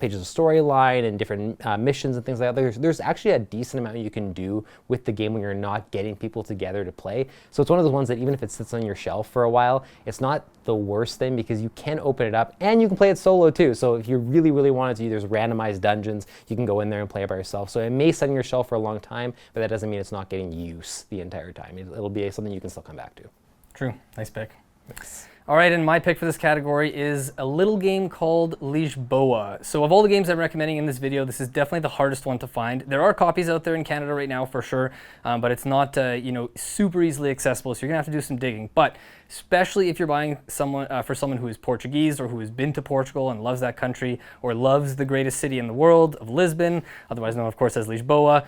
pages of storyline and different missions and things like that. There's actually a decent amount you can do with the game when you're not getting people together to play. So it's one of those ones that even if it sits on your shelf for a while, it's not the worst thing because you can open it up and you can play it solo too. So if you really, really wanted to, there's randomized dungeons. You can go in there and play it by yourself. So it may sit on your shelf for a long time, but that doesn't mean it's not getting use the entire time. It'll be something you can still come back to. True. Nice pick. Thanks. All right, and my pick for this category is a little game called Lisboa. So of all the games I'm recommending in this video, this is definitely the hardest one to find. There are copies out there in Canada right now for sure, but it's not super easily accessible, so you're gonna have to do some digging. But especially if you're buying for someone who is Portuguese or who has been to Portugal and loves that country or loves the greatest city in the world of Lisbon, otherwise known of course as Lisboa,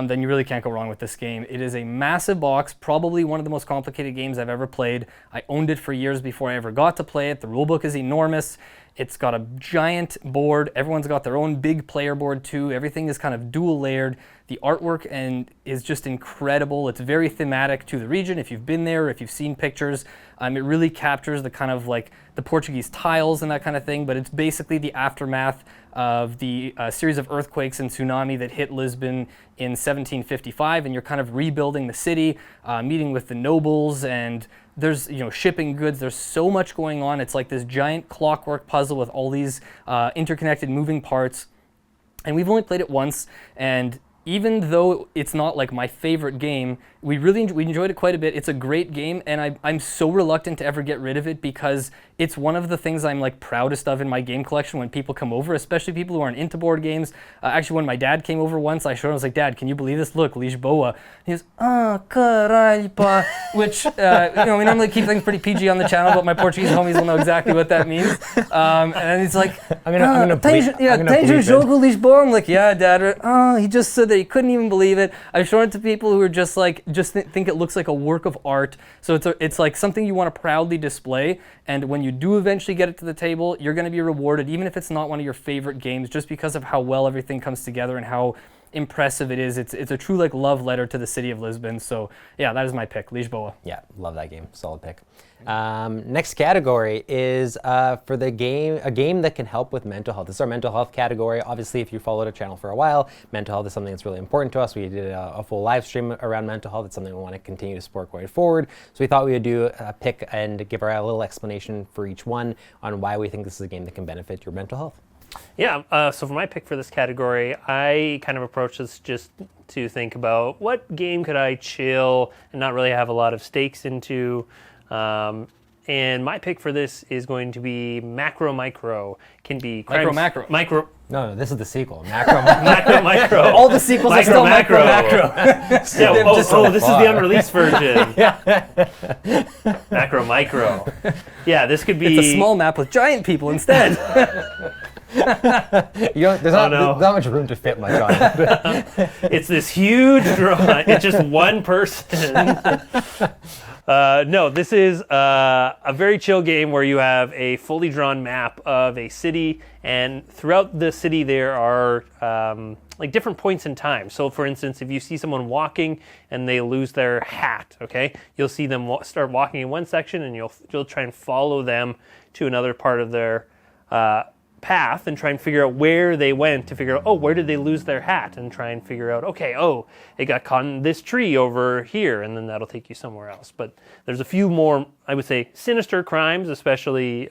then you really can't go wrong with this game. It is a massive box, probably one of the most complicated games I've ever played. I owned it for years before I ever got to play it. The rulebook is enormous. It's got a giant board. Everyone's got their own big player board too. Everything is kind of dual layered. The artwork is just incredible. It's very thematic to the region. If you've been there, if you've seen pictures, it really captures the kind of like the Portuguese tiles and that kind of thing, but it's basically the aftermath of the series of earthquakes and tsunami that hit Lisbon in 1755, and you're kind of rebuilding the city, meeting with the nobles, and there's shipping goods. There's so much going on. It's like this giant clockwork puzzle with all these interconnected moving parts, and we've only played it once, and even though it's not like my favorite game, we enjoyed it quite a bit. It's a great game, and I'm so reluctant to ever get rid of it because it's one of the things I'm like proudest of in my game collection when people come over, especially people who aren't into board games. Actually, when my dad came over once, I showed him, I was like, Dad, can you believe this? Look, Lisboa. He goes, caralho, pá, which, we normally keep things pretty PG on the channel, but my Portuguese homies will know exactly what that means. And he's like, I'm gonna bleep jogo Lisboa. I'm like, yeah, Dad. He just said that he couldn't even believe it. I've shown it to people who are just like, think it looks like a work of art. So it's like something you want to proudly display. And when you do eventually get it to the table, you're going to be rewarded, even if it's not one of your favorite games, just because of how well everything comes together and how impressive it is. It's a true like love letter to the city of Lisbon. So yeah, that is my pick, Lisboa. Yeah, love that game. Solid pick. Next category is for a game that can help with mental health. This is our mental health category. Obviously, if you followed our channel for a while, mental health is something that's really important to us. We did a full live stream around mental health. It's something we want to continue to support going forward. So we thought we would do a pick and give our little explanation for each one on why we think this is a game that can benefit your mental health. Yeah, so for my pick for this category, I kind of approach this just to think about what game could I chill and not really have a lot of stakes into. And my pick for this is going to be MacroMicro. Can be MicroMacro. No, this is the sequel. MacroMicro. MacroMicro. All the sequels are still MicroMacro. This is the unreleased version. MacroMicro. Yeah, this could be... It's a small map with giant people instead. There's not much room to fit much on it. It's this huge drawing. It's just one person. No, this is a very chill game where you have a fully drawn map of a city, and throughout the city there are like different points in time. So for instance, if you see someone walking and they lose their hat, okay, you'll see them start walking in one section, and you'll try and follow them to another part of their path and try and figure out where they went to figure out, where did they lose their hat, and try and figure out, it got caught in this tree over here, and then that'll take you somewhere else. But there's a few more, I would say, sinister crimes, especially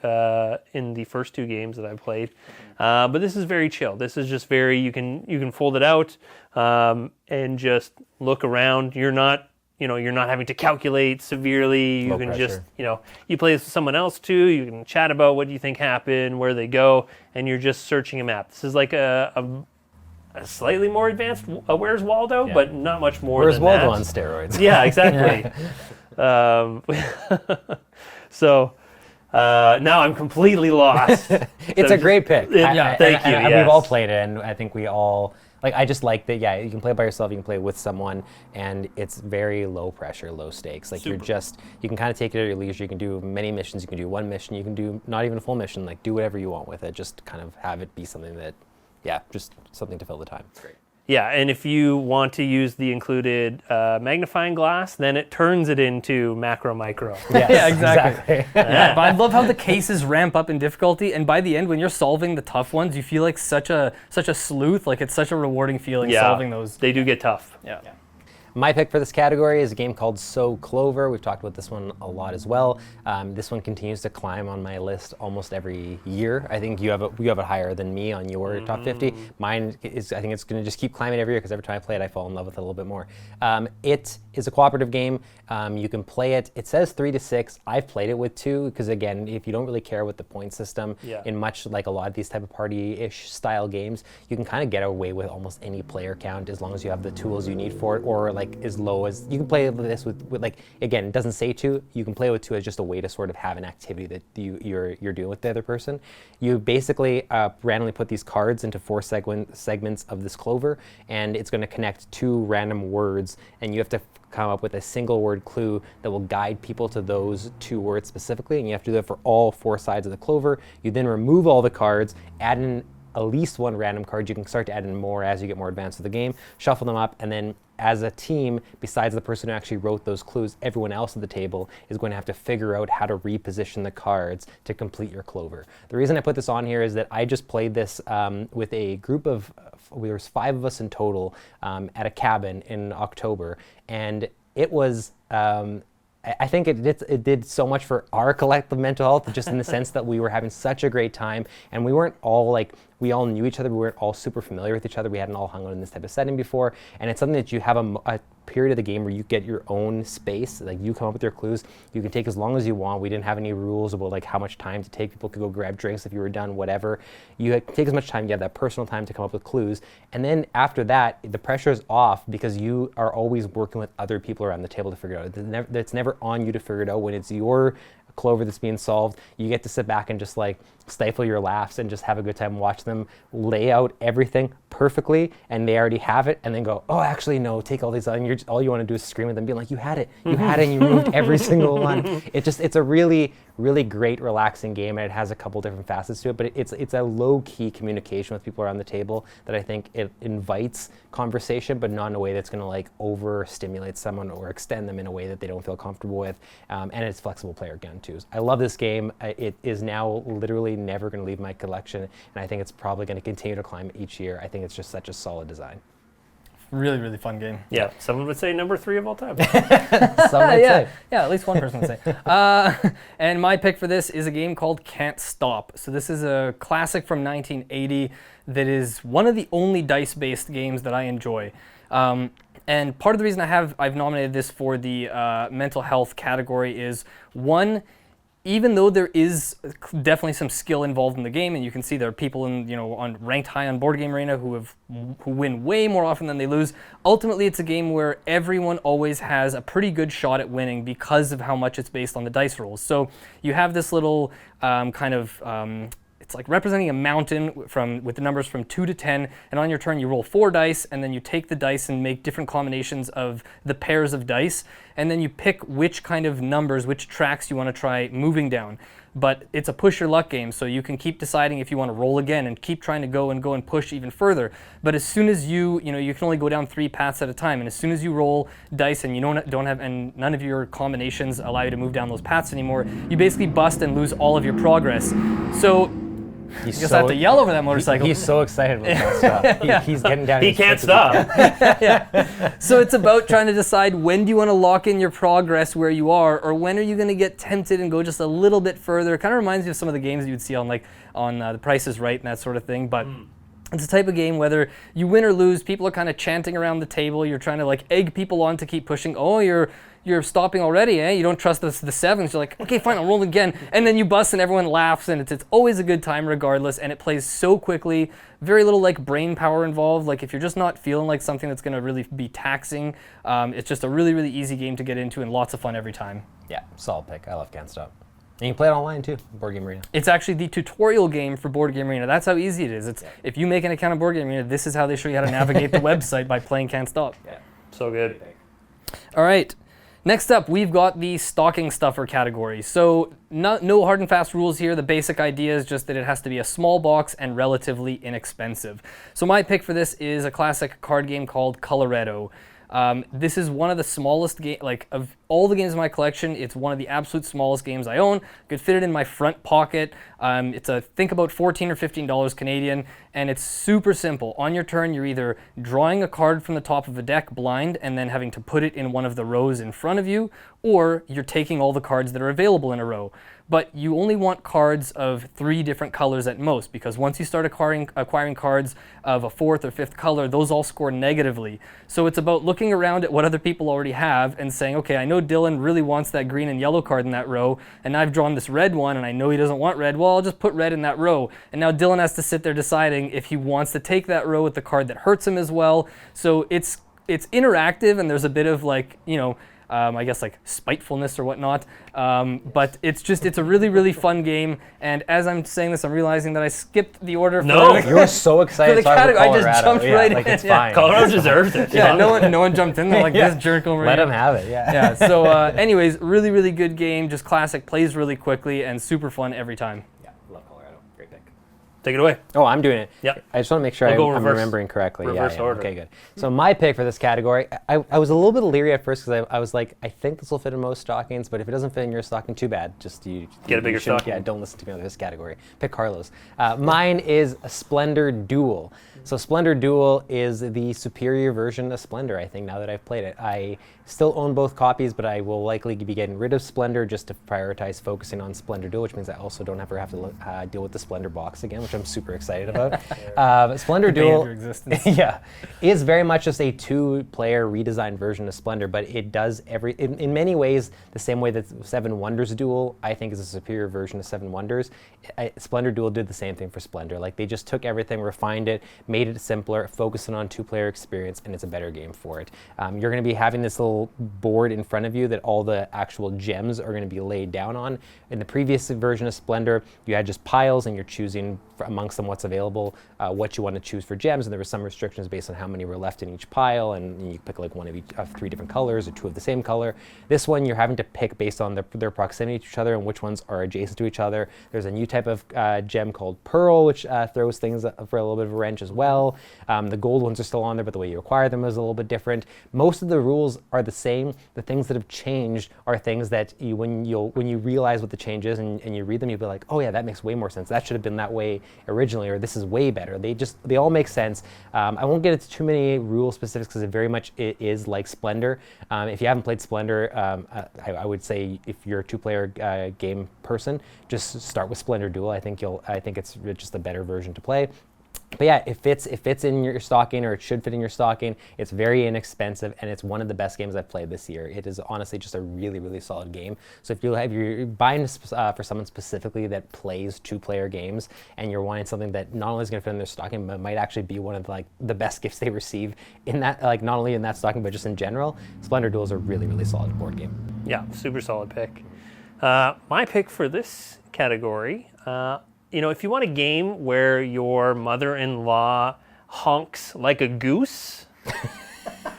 in the first two games that I played. But this is very chill. This is just very, you can fold it out and just look around. You're not having to calculate severely. You can just, you play with someone else too. You can chat about what you think happened, where they go, and you're just searching a map. This is like a slightly more advanced Where's Waldo, but not much more Where's than Waldo that. on steroids? Yeah, exactly. So now I'm completely lost. It's a great pick. Thank you. We've all played it, and I think we all... I just like that, you can play by yourself, you can play with someone, and it's very low pressure, low stakes. You can kind of take it at your leisure. You can do many missions, you can do one mission, you can do not even a full mission, do whatever you want with it. Just kind of have it be something that, just something to fill the time. Great. Yeah, and if you want to use the included magnifying glass, then it turns it into MacroMicro. Yes, yeah, exactly. Yeah. But I love how the cases ramp up in difficulty, and by the end, when you're solving the tough ones, you feel like such a sleuth. It's such a rewarding feeling solving those. They do get tough. Yeah. My pick for this category is a game called Clover. We've talked about this one a lot as well. This one continues to climb on my list almost every year. I think you have it higher than me on your top 50. Mine is, I think it's going to just keep climbing every year because every time I play it, I fall in love with it a little bit more. It is a cooperative game. You can play it. It says 3 to 6. I've played it with 2 because, again, if you don't really care with the point system, in much like a lot of these type of party-ish style games, you can kind of get away with almost any player count as long as you have the tools you need for it, or as low as you can play this with again, it doesn't say 2. You can play with 2 as just a way to sort of have an activity that you're doing with the other person. You basically randomly put these cards into 4 segments of this clover, and it's going to connect 2 random words, and you have to come up with a single word clue that will guide people to those 2 words specifically, and you have to do that for all 4 sides of the clover. You then remove all the cards, add in at least 1 random card. You can start to add in more as you get more advanced with the game, shuffle them up, and then as a team, besides the person who actually wrote those clues, everyone else at the table is going to have to figure out how to reposition the cards to complete your clover. The reason I put this on here is that I just played this with a group of, there was 5 of us in total at a cabin in October, and it was, I think it did so much for our collective mental health, just in the sense that we were having such a great time, and we weren't all we all knew each other, we weren't all super familiar with each other, we hadn't all hung out in this type of setting before, and it's something that you have a period of the game where you get your own space, you come up with your clues, you can take as long as you want. We didn't have any rules about how much time to take. People could go grab drinks if you were done, whatever. You take as much time, you have that personal time to come up with clues, and then after that, the pressure is off because you are always working with other people around the table to figure it out. It's never on you to figure it out. When it's your clover that's being solved, you get to sit back and just stifle your laughs and just have a good time, watch them lay out everything perfectly, and they already have it, and then go, oh, actually no, take all these out, and all you want to do is scream at them, being like, you had it, and you removed every single one. It's a really, really great, relaxing game, and it has a couple different facets to it. But it's a low-key communication with people around the table that I think it invites conversation, but not in a way that's going to like overstimulate someone or extend them in a way that they don't feel comfortable with. And it's flexible player again too. I love this game. It is now literally never going to leave my collection, and I think it's probably going to continue to climb each year. I think it's just such a solid design. Really, really fun game. Yeah, someone would say number 3 of all time. Some might say. Yeah, at least one person would say. And my pick for this is a game called Can't Stop. So this is a classic from 1980 that is one of the only dice-based games that I enjoy. And part of the reason I've nominated this for the mental health category is, one, even though there is definitely some skill involved in the game, and you can see there are people on ranked high on Board Game Arena who win way more often than they lose. Ultimately, it's a game where everyone always has a pretty good shot at winning because of how much it's based on the dice rolls. So you have this little it's like representing a mountain with the numbers from 2 to 10, and on your turn you roll 4 dice, and then you take the dice and make different combinations of the pairs of dice, and then you pick which kind of numbers, which tracks you want to try moving down. But it's a push your luck game, so you can keep deciding if you want to roll again and keep trying to go and push even further. But as soon as you can only go down 3 paths at a time, and as soon as you roll dice and you don't have, and none of your combinations allow you to move down those paths anymore, you basically bust and lose all of your progress. So I guess I have to yell over that motorcycle. He's so excited about that stuff. He's getting down. He can't stop. Yeah. So it's about trying to decide, when do you want to lock in your progress where you are, or when are you going to get tempted and go just a little bit further. It kind of reminds me of some of the games you would see on The Price is Right and that sort of thing. But it's a type of game, whether you win or lose, people are kind of chanting around the table. You're trying to like egg people on to keep pushing. Oh, you're stopping already, eh? You don't trust the sevens. You're like, okay, fine, I'll roll again. And then you bust and everyone laughs, and it's always a good time regardless, and it plays so quickly. Very little like brain power involved. Like if you're just not feeling like something that's going to really be taxing, it's just a really, really easy game to get into and lots of fun every time. Yeah, solid pick. I love Can't Stop. And you can play it online too, Board Game Arena. It's actually the tutorial game for Board Game Arena. That's how easy it is. If you make an account on Board Game Arena, this is how they show you how to navigate the website by playing Can't Stop. Yeah, so good. All right. Next up, we've got the stocking stuffer category. So no hard and fast rules here. The basic idea is just that it has to be a small box and relatively inexpensive. So my pick for this is a classic card game called Coloretto. This is one of the smallest of all the games in my collection. It's one of the absolute smallest games I own. Could fit it in my front pocket. It's think about $14 or $15 Canadian, and it's super simple. On your turn, you're either drawing a card from the top of a deck blind and then having to put it in one of the rows in front of you, or you're taking all the cards that are available in a row. But you only want cards of 3 different colors at most, because once you start acquiring cards of a 4th or 5th color, those all score negatively. So it's about looking around at what other people already have and saying, okay, I know Dylann really wants that green and yellow card in that row, and I've drawn this red one, and I know he doesn't want red. Well, I'll just put red in that row. And now Dylann has to sit there deciding if he wants to take that row with the card that hurts him as well. So it's interactive, and there's a bit of I guess like spitefulness or whatnot, but it's a really, really fun game. And as I'm saying this, I'm realizing that I skipped the order. You were so excited for the category. I just jumped right in. It's fine. Colorado deserves it. Yeah, no one jumped in. They're like, this jerk over here. Let him have it. Yeah. So, anyways, really, really good game. Just classic. Plays really quickly and super fun every time. Love Colorado. Great pick. Take it away. Oh, I'm doing it. Yep. I just want to make sure I'm remembering correctly. Reverse order. Okay, good. So my pick for this category, I was a little bit leery at first because I was like, I think this will fit in most stockings, but if it doesn't fit in your stocking, too bad. Just get a bigger stocking. Yeah, don't listen to me on this category. Pick Carlo's. Mine is a Splendor Duel. So Splendor Duel is the superior version of Splendor, I think, now that I've played it. I still own both copies, but I will likely be getting rid of Splendor just to prioritize focusing on Splendor Duel, which means I also don't ever have to deal with the Splendor box again, which I'm super excited about. Splendor Duel is very much just a 2-player redesigned version of Splendor, but it does in many ways the same way that Seven Wonders Duel, I think, is a superior version of Seven Wonders. Splendor Duel did the same thing for Splendor. Like, they just took everything, refined it, made it simpler, focusing on 2-player experience, and it's a better game for it. You're going to be having this little board in front of you that all the actual gems are going to be laid down on. In the previous version of Splendor, you had just piles, and you're choosing amongst them what's available, what you want to choose for gems, and there were some restrictions based on how many were left in each pile, and you pick like one of each of 3 different colors or 2 of the same color. This one you're having to pick based on their proximity to each other and which ones are adjacent to each other. There's a new type of gem called Pearl, which throws things for a little bit of a wrench as well. The gold ones are still on there, but the way you acquire them is a little bit different. Most of the rules are the same. The things that have changed are things that when you realize what the change is and you read them, you'll be like, oh yeah, that makes way more sense. That should have been that way originally, or this is way better. They all make sense. I won't get into too many rule specifics because it very much is like Splendor. If you haven't played Splendor, I would say if you're a 2-player game person, just start with Splendor Duel. I think it's just a better version to play. But yeah, it fits in your stocking, or it should fit in your stocking. It's very inexpensive, and it's one of the best games I've played this year. It is honestly just a really, really solid game. So if you're buying for someone specifically that plays 2-player games, and you're wanting something that not only is going to fit in their stocking, but might actually be one of the best gifts they receive in that, not only in that stocking, but just in general, Splendor Duel is a really, really solid board game. Yeah, super solid pick. My pick for this category, if you want a game where your mother-in-law honks like a goose.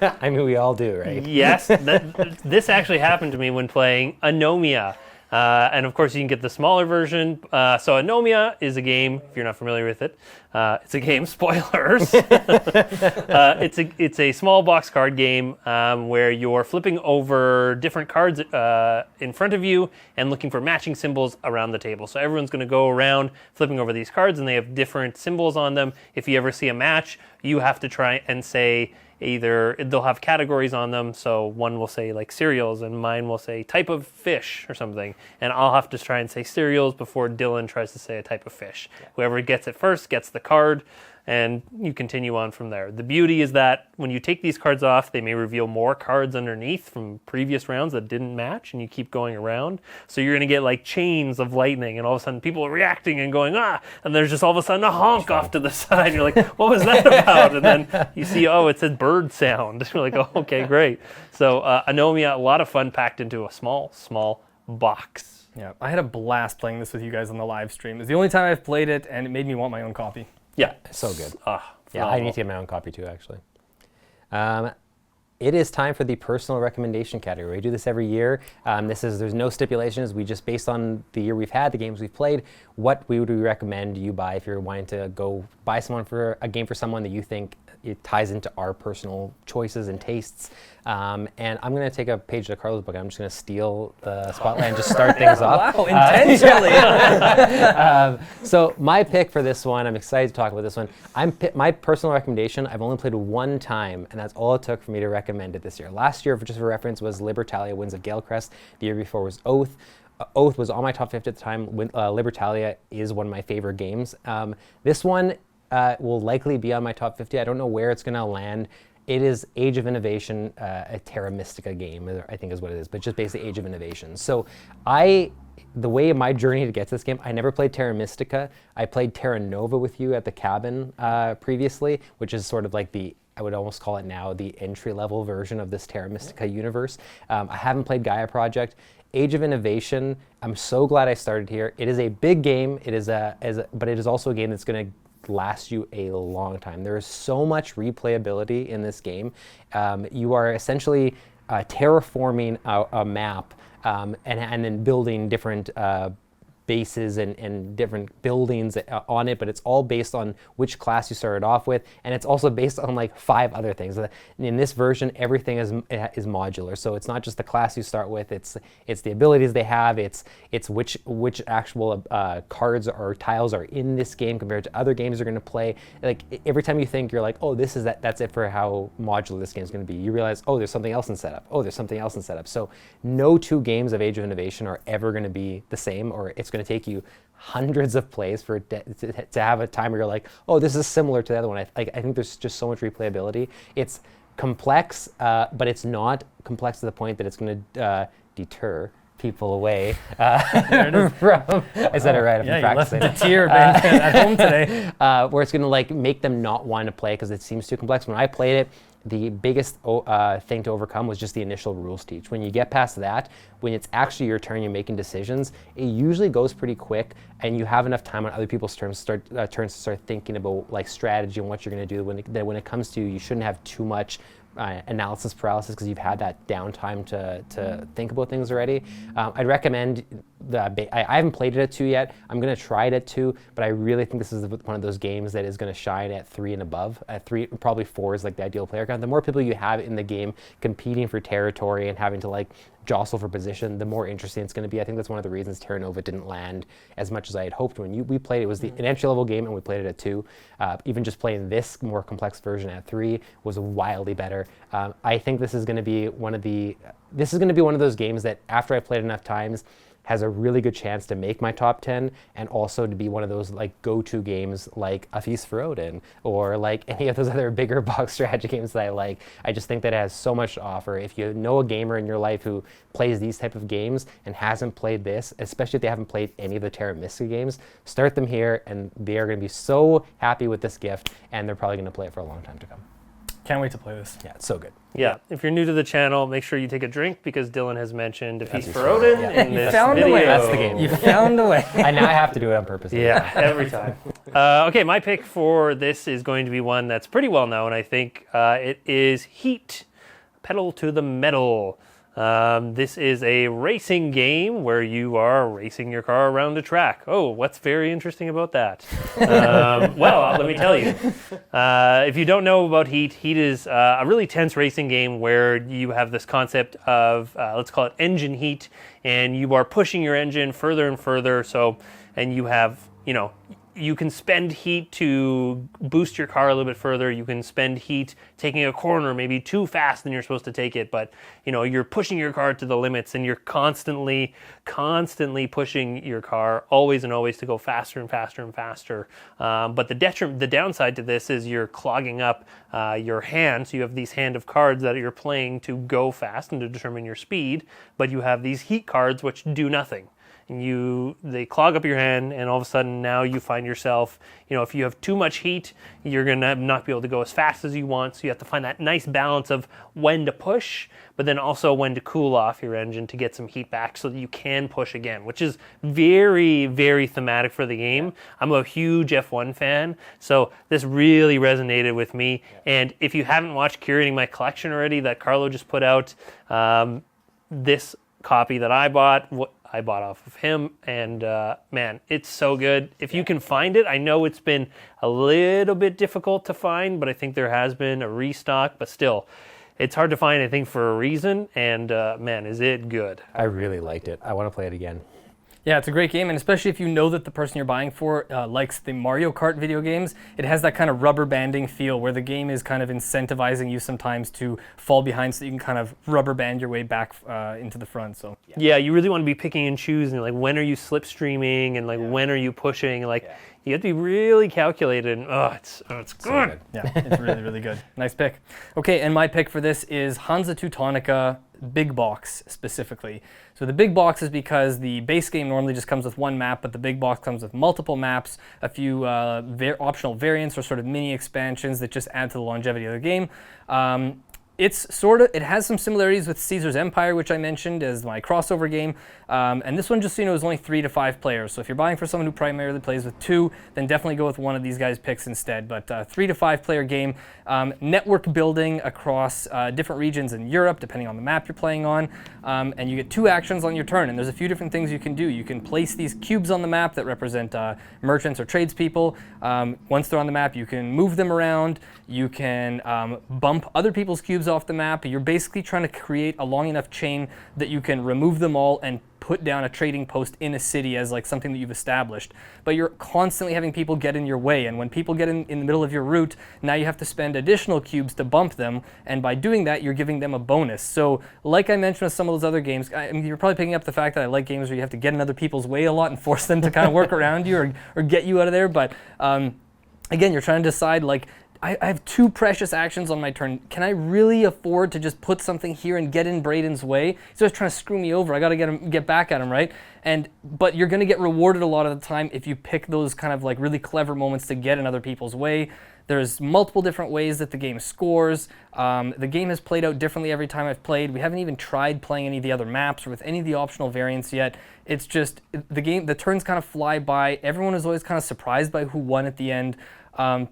I mean, we all do, right? Yes, this actually happened to me when playing Anomia. And of course, you can get the smaller version. So Anomia is a game, if you're not familiar with it, it's a game, spoilers. It's a small box card game where you're flipping over different cards in front of you and looking for matching symbols around the table. So everyone's going to go around flipping over these cards, and they have different symbols on them. If you ever see a match, you have to try and say, either they'll have categories on them, so one will say like cereals and mine will say type of fish or something, and I'll have to try and say cereals before Dylan tries to say a type of fish. Yeah. Whoever gets it first gets the card, and you continue on from there. The beauty is that when you take these cards off, they may reveal more cards underneath from previous rounds that didn't match, and you keep going around. So you're going to get like chains of lightning, and all of a sudden people are reacting and going, and there's just all of a sudden a honk off to the side. You're like, what was that about? And then you see, it said bird sound. You're like, oh, okay, great. So Anomia, a lot of fun packed into a small box. Yeah, I had a blast playing this with you guys on the live stream. It's the only time I've played it, and it made me want my own copy. Yeah, so good. Yeah, I need to get my own copy too, actually. It is time for the personal recommendation category. We do this every year. There's no stipulations. We just, based on the year we've had, the games we've played, what would we recommend you buy if you're wanting to go buy a game for someone that you think it ties into our personal choices and tastes. And I'm going to take a page of Carlo's book. I'm just going to steal the spotlight and just start things off. Wow, intentionally. So my pick for this one, I'm excited to talk about this one. My personal recommendation, I've only played one time, and that's all it took for me to recommend it this year. Last year, just for reference, was Libertalia Winds of Galecrest. The year before was Oath. Oath was on my top 50 at the time. Libertalia is one of my favorite games. This one will likely be on my top 50. I don't know where it's going to land. It is Age of Innovation, a Terra Mystica game, I think is what it is, but just basically Age of Innovation. So the way my journey to get to this game, I never played Terra Mystica. I played Terra Nova with you at the cabin previously, which is sort of like I would almost call it now the entry-level version of this Terra Mystica universe. I haven't played Gaia Project. Age of Innovation, I'm so glad I started here. It is a big game, but it is also a game that's going to last you a long time. There is so much replayability in this game. You are essentially terraforming a map and then building different bases and different buildings on it, but it's all based on which class you started off with, and it's also based on like 5 other things. In this version, everything is modular, so it's not just the class you start with, it's the abilities they have, it's which actual cards or tiles are in this game compared to other games you're going to play. Like every time you think you're like, oh, that's it for how modular this game is going to be, you realize, oh, there's something else in setup. Oh, there's something else in setup. So no 2 games of Age of Innovation are ever going to be the same, or it's going to take you hundreds of plays for it to have a time where you're like, oh, this is similar to the other one. I think there's just so much replayability. It's complex, but it's not complex to the point that it's going to deter people away from. I said it right. I've been practicing. You left the tear at home today. Where it's going to like make them not want to play because it seems too complex. When I played it, the biggest thing to overcome was just the initial rules teach. When you get past that, when it's actually your turn, you're making decisions, it usually goes pretty quick, and you have enough time on other people's turns to start thinking about like strategy and what you're going to do. When it comes to, you shouldn't have too much analysis paralysis because you've had that downtime to think about things already. I'd recommend I haven't played it at 2 yet. I'm going to try it at 2, but I really think this is one of those games that is going to shine at 3 and above. At 3, probably 4 is like the ideal player count. The more people you have in the game competing for territory and having to like jostle for position, the more interesting it's going to be. I think that's one of the reasons Terra Nova didn't land as much as I had hoped. When we played it, was an entry-level game, and we played it at 2. Even just playing this more complex version at 3 was wildly better. I think this is going to be one of those games that after I've played enough times has a really good chance to make my top 10, and also to be one of those like go-to games like A Feast for Odin or like any of those other bigger box strategy games that I like. I just think that it has so much to offer. If you know a gamer in your life who plays these type of games and hasn't played this, especially if they haven't played any of the Terra Mystica games, start them here, and they are going to be so happy with this gift, and they're probably going to play it for a long time to come. Can't wait to play this. Yeah, it's so good. Yeah, if you're new to the channel, make sure you take a drink because Dylan has mentioned A Feast for Odin in this found video. a way. That's the game. You found a way. I now have to do it on purpose. Yeah, every time. Okay, my pick for this is going to be one that's pretty well known. I think it is Heat, Pedal to the Metal. This is a racing game where you are racing your car around a track. Oh, what's very interesting about that? Well, let me tell you. If you don't know about Heat, Heat is a really tense racing game where you have this concept of, let's call it engine heat, and you are pushing your engine further and further. And you have, you can spend heat to boost your car a little bit further. You can spend heat taking a corner maybe too fast than you're supposed to take it, but you're pushing your car to the limits, and you're constantly pushing your car always and always to go faster and faster and faster. But the downside to this is you're clogging up your hand. So you have these hand of cards that you're playing to go fast and to determine your speed, but you have these heat cards which do nothing. They clog up your hand, and all of a sudden now you find yourself, if you have too much heat, you're going to not be able to go as fast as you want. So you have to find that nice balance of when to push, but then also when to cool off your engine to get some heat back so that you can push again, which is very, very thematic for the game. I'm a huge F1 fan, so this really resonated with me. And if you haven't watched Curating My Collection already that Carlo just put out, this copy that I bought off of him, and man, it's so good. If you can find it, I know it's been a little bit difficult to find, but I think there has been a restock, but still, it's hard to find, I think, for a reason, and man, is it good. I really liked it. I want to play it again. Yeah, it's a great game, and especially if you know that the person you're buying for likes the Mario Kart video games, it has that kind of rubber banding feel where the game is kind of incentivizing you sometimes to fall behind so you can kind of rubber band your way back into the front. So yeah, you really want to be picking and choosing, like when are you slipstreaming and like when are you pushing, like you have to be really calculated. And, it's good. So good. Yeah, it's really, really good. Nice pick. Okay, and my pick for this is Hansa Teutonica Big Box specifically. So the big box is because the base game normally just comes with one map, but the big box comes with multiple maps, a few optional variants or sort of mini expansions that just add to the longevity of the game. It has some similarities with Caesar's Empire, which I mentioned as my crossover game. And this one, just so you know, is only 3 to 5 players. So if you're buying for someone who primarily plays with 2, then definitely go with one of these guys' picks instead. But 3 to 5 player game, network building across different regions in Europe, depending on the map you're playing on. And you get 2 actions on your turn. And there's a few different things you can do. You can place these cubes on the map that represent merchants or tradespeople. Once they're on the map, you can move them around. You can bump other people's cubes off the map. You're basically trying to create a long enough chain that you can remove them all and put down a trading post in a city as like something that you've established. But you're constantly having people get in your way, and when people get in the middle of your route, now you have to spend additional cubes to bump them, and by doing that, you're giving them a bonus. So like I mentioned with some of those other games, I mean, you're probably picking up the fact that I like games where you have to get in other people's way a lot and force them to kind of work around you or get you out of there, but again, you're trying to decide, like, I have 2 precious actions on my turn. Can I really afford to just put something here and get in Braiden's way? He's always trying to screw me over. I got to get back at him, right? But you're going to get rewarded a lot of the time if you pick those kind of like really clever moments to get in other people's way. There's multiple different ways that the game scores. The game has played out differently every time I've played. We haven't even tried playing any of the other maps or with any of the optional variants yet. It's just the turns kind of fly by. Everyone is always kind of surprised by who won at the end.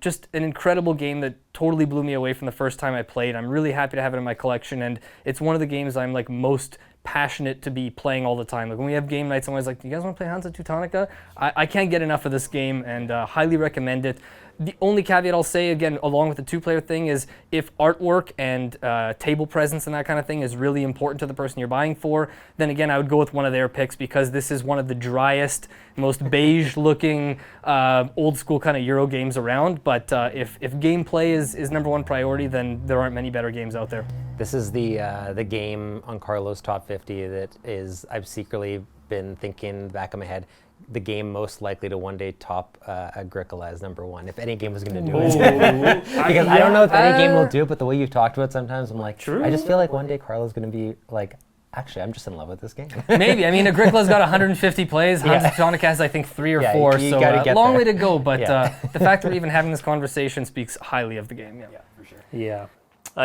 Just an incredible game that totally blew me away from the first time I played. I'm really happy to have it in my collection, and it's one of the games I'm like most passionate to be playing all the time. Like when we have game nights, I'm always like, do you guys want to play Hansa Teutonica? I can't get enough of this game, and highly recommend it. The only caveat I'll say, again, along with the 2-player thing, is if artwork and table presence and that kind of thing is really important to the person you're buying for, then again, I would go with one of their picks, because this is one of the driest, most beige-looking, old-school kind of Euro games around. But if gameplay is #1 priority, then there aren't many better games out there. This is the game on Carlo's top 50 that is, I've secretly been thinking in the back of my head, the game most likely to one day top Agricola as #1, if any game was going to do it. Because I don't know if any game will do it, but the way you've talked about it sometimes, I'm like, True. I just feel like one day Carlo's going to be like, actually, I'm just in love with this game. Maybe. I mean, Agricola's got 150 plays. Hansa Teutonica has, I think, 3 or 4. you So gotta get long there. way to go. But the fact that we're even having this conversation speaks highly of the game. Yeah, for sure. Yeah.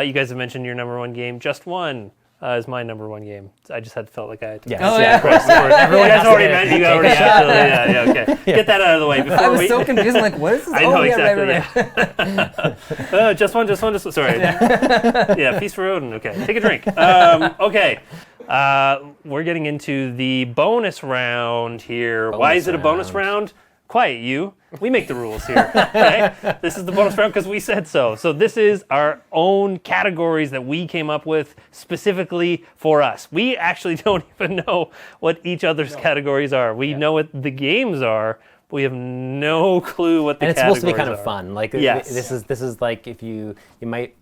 You guys have mentioned your #1 game. Just One is my #1 game. I just felt like I had to. Yes. Oh, yeah. Everyone has already mentioned. You already have to. Yeah, okay. Get that out of the way before I was we. so confused. I'm like, what is this? I know right. exactly. Just one. Sorry. Yeah, Feast for Odin. Okay, take a drink. Okay. We're getting into the bonus round here. Why is it a bonus round? Quiet, you. We make the rules here. Okay? This is the bonus round because we said so. So this is our own categories that we came up with specifically for us. We actually don't even know what each other's categories are. We know what the games are, but we have no clue what the categories are. And it's supposed to be kind of fun. Like Yes. this is like if you might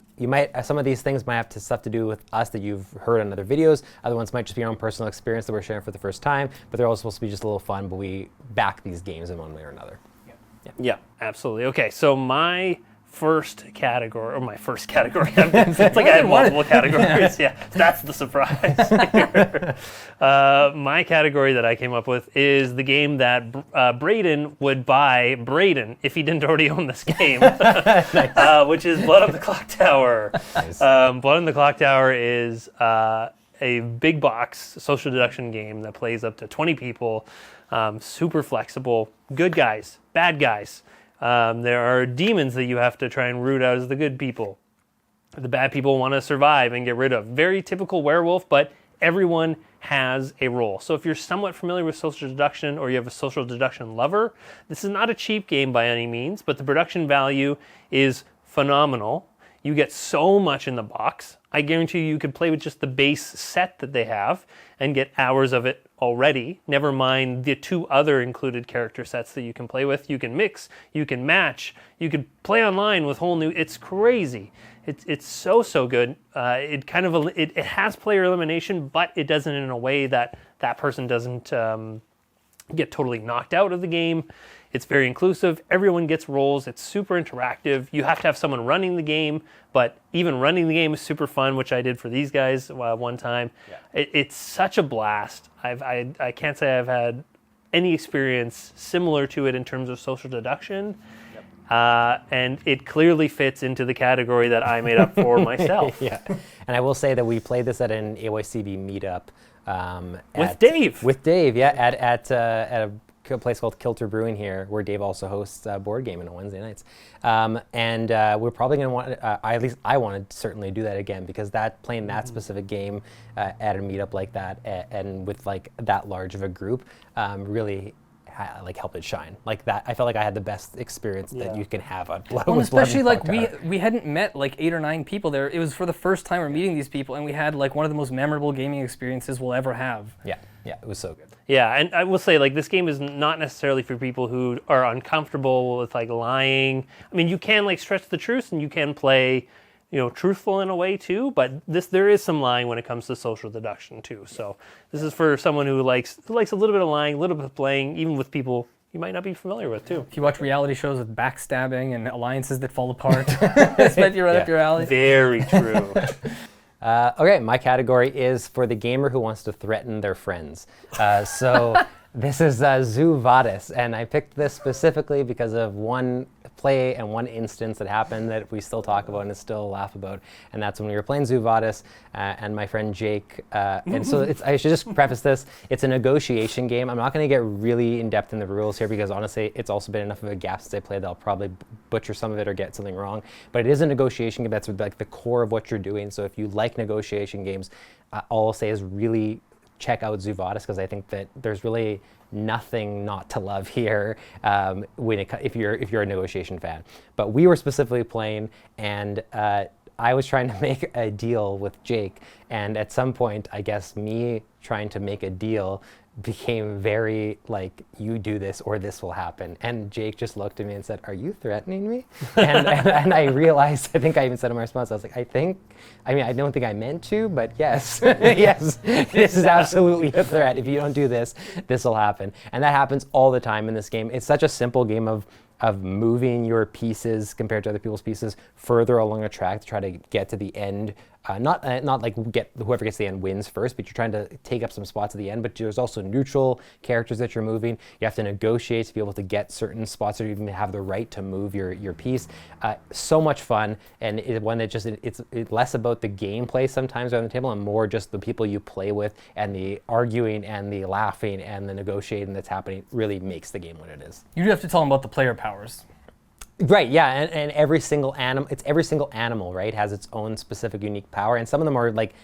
some of these things might have stuff to do with us that you've heard in other videos. Other ones might just be our own personal experience that we're sharing for the first time. But they're all supposed to be just a little fun. But we back these games in one way or another. Yeah, absolutely. Okay, so my first category. It's like I have multiple categories. Yeah, that's the surprise here. My category that I came up with is the game that Braiden would buy Braiden if he didn't already own this game, which is Blood on the Clocktower. Nice. Blood on the Clocktower is a big box social deduction game that plays up to 20 people, super flexible, good guys, bad guys. There are demons that you have to try and root out as the good people. The bad people want to survive and get rid of. Very typical werewolf, but everyone has a role. So if you're somewhat familiar with social deduction or you have a social deduction lover, this is not a cheap game by any means, but the production value is phenomenal. You get so much in the box. I guarantee you could play with just the base set that they have and get hours of it already. Never mind the 2 other included character sets that you can play with. You can mix, you can match, you can play online with whole new. It's crazy. It's so good. It has player elimination, but it does it in a way that person doesn't get totally knocked out of the game. It's very inclusive. Everyone gets roles. It's super interactive. You have to have someone running the game, but even running the game is super fun, which I did for these guys one time. Yeah. It's such a blast. I can't say I've had any experience similar to it in terms of social deduction. Yep. And it clearly fits into the category that I made up for myself. Yeah, and I will say that we played this at an AYCB meetup. With Dave, yeah, at a place called Kilter Brewing here, where Dave also hosts board gaming on Wednesday nights. And we're probably going to want, at least I want to certainly do that again, because playing that specific game at a meetup like that and with like that large of a group really helped it shine. Like that, I felt like I had the best experience that you can have on Blood. Well, especially like we hadn't met like 8 or 9 people there. It was for the first time we're meeting these people, and we had like one of the most memorable gaming experiences we'll ever have. Yeah, it was so good. Yeah, and I will say, like, this game is not necessarily for people who are uncomfortable with like lying. I mean, you can like stretch the truth, and you can play, truthful in a way too. But there is some lying when it comes to social deduction too. So this is for someone who likes a little bit of lying, a little bit of playing, even with people you might not be familiar with too. If you watch reality shows with backstabbing and alliances that fall apart, this might be right up your alley. Very true. Okay, my category is for the gamer who wants to threaten their friends. So this is Zoo Vadis, and I picked this specifically because of one play and one instance that happened that we still talk about and still laugh about, and that's when we were playing Zoo Vadis and my friend Jake. And so I should just preface this, it's a negotiation game. I'm not going to get really in-depth in the rules here because honestly, it's also been enough of a gap since I played that I'll probably butcher some of it or get something wrong. But it is a negotiation game. That's like the core of what you're doing. So if you like negotiation games, all I'll say is really check out Zoo Vadis because I think that there's really nothing not to love here if you're a negotiation fan. But we were specifically playing, and I was trying to make a deal with Jake, and at some point, I guess me trying to make a deal became very like, you do this or this will happen. And Jake just looked at me and said, "Are you threatening me?" and I realized, I think I even said in my response, I was like, I don't think I meant to, but yes, yes, this is absolutely a threat. If you don't do this, this will happen. And that happens all the time in this game. It's such a simple game of moving your pieces compared to other people's pieces further along a track to try to get to the end. Not like whoever gets to the end wins first, but you're trying to take up some spots at the end. But there's also neutral characters that you're moving. You have to negotiate to be able to get certain spots or even have the right to move your piece. So much fun, and one that just it's less about the gameplay sometimes around the table and more just the people you play with and the arguing and the laughing and the negotiating that's happening really makes the game what it is. You do have to tell them about the player powers. Right, yeah, and every single animal, right, has its own specific unique power, and some of them are like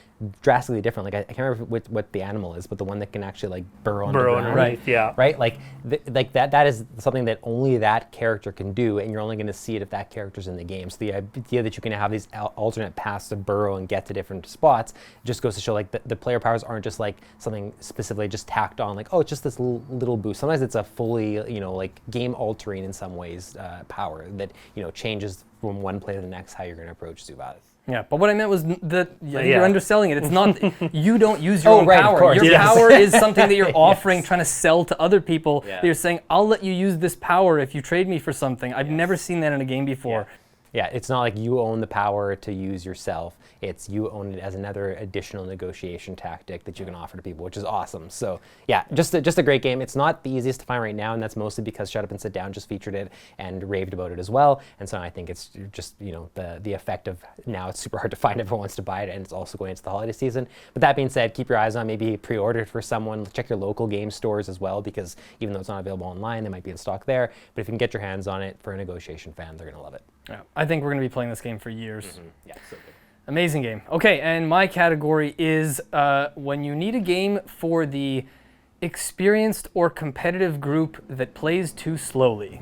drastically different. Like I can't remember what the animal is, but the one that can actually like burrow underground, right? Yeah, right. Like that is something that only that character can do, and you're only going to see it if that character's in the game. So the idea that you can have these alternate paths to burrow and get to different spots just goes to show like the player powers aren't just like something specifically just tacked on, like, oh, it's just this little boost. Sometimes it's a fully like game altering in some ways power that changes from one play to the next how you're going to approach Zoo Vadis. Yeah, but what I meant was that you're underselling it. It's not, you don't use your own right, power. Of course. Your power is something that you're offering, Yes. trying to sell to other people. Yeah. That you're saying, I'll let you use this power if you trade me for something. I've never seen that in a game before. Yeah, it's not like you own the power to use yourself. It's you own it as another additional negotiation tactic that you can offer to people, which is awesome. So yeah, just a great game. It's not the easiest to find right now, and that's mostly because Shut Up and Sit Down just featured it and raved about it as well. And so I think it's just the effect of now it's super hard to find. Everyone wants to buy it, and it's also going into the holiday season. But that being said, keep your eyes on, maybe pre-order it for someone. Check your local game stores as well, because even though it's not available online, they might be in stock there. But if you can get your hands on it for a negotiation fan, they're gonna love it. Yeah, I think we're going to be playing this game for years. Mm-hmm. Yeah, so good. Amazing game. Okay, and my category is when you need a game for the experienced or competitive group that plays too slowly.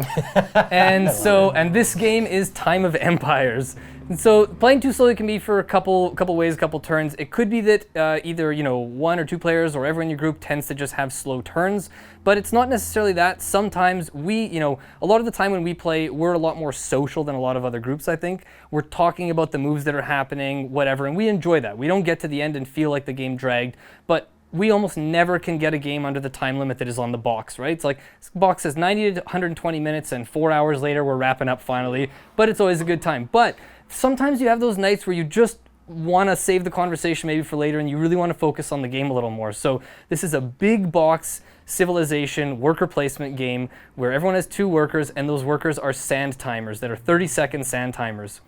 and this game is Time of Empires. And so playing too slowly can be for a couple ways, a couple turns. It could be that either one or two players or everyone in your group tends to just have slow turns, but it's not necessarily that. Sometimes a lot of the time when we play, we're a lot more social than a lot of other groups, I think. We're talking about the moves that are happening, whatever, and we enjoy that. We don't get to the end and feel like the game dragged, but we almost never can get a game under the time limit that is on the box, right? It's like, this box says 90 to 120 minutes, and 4 hours later we're wrapping up finally, but it's always a good time. But sometimes you have those nights where you just want to save the conversation maybe for later, and you really want to focus on the game a little more. So this is a big box civilization worker placement game where everyone has 2 workers, and those workers are sand timers that are 30-second sand timers.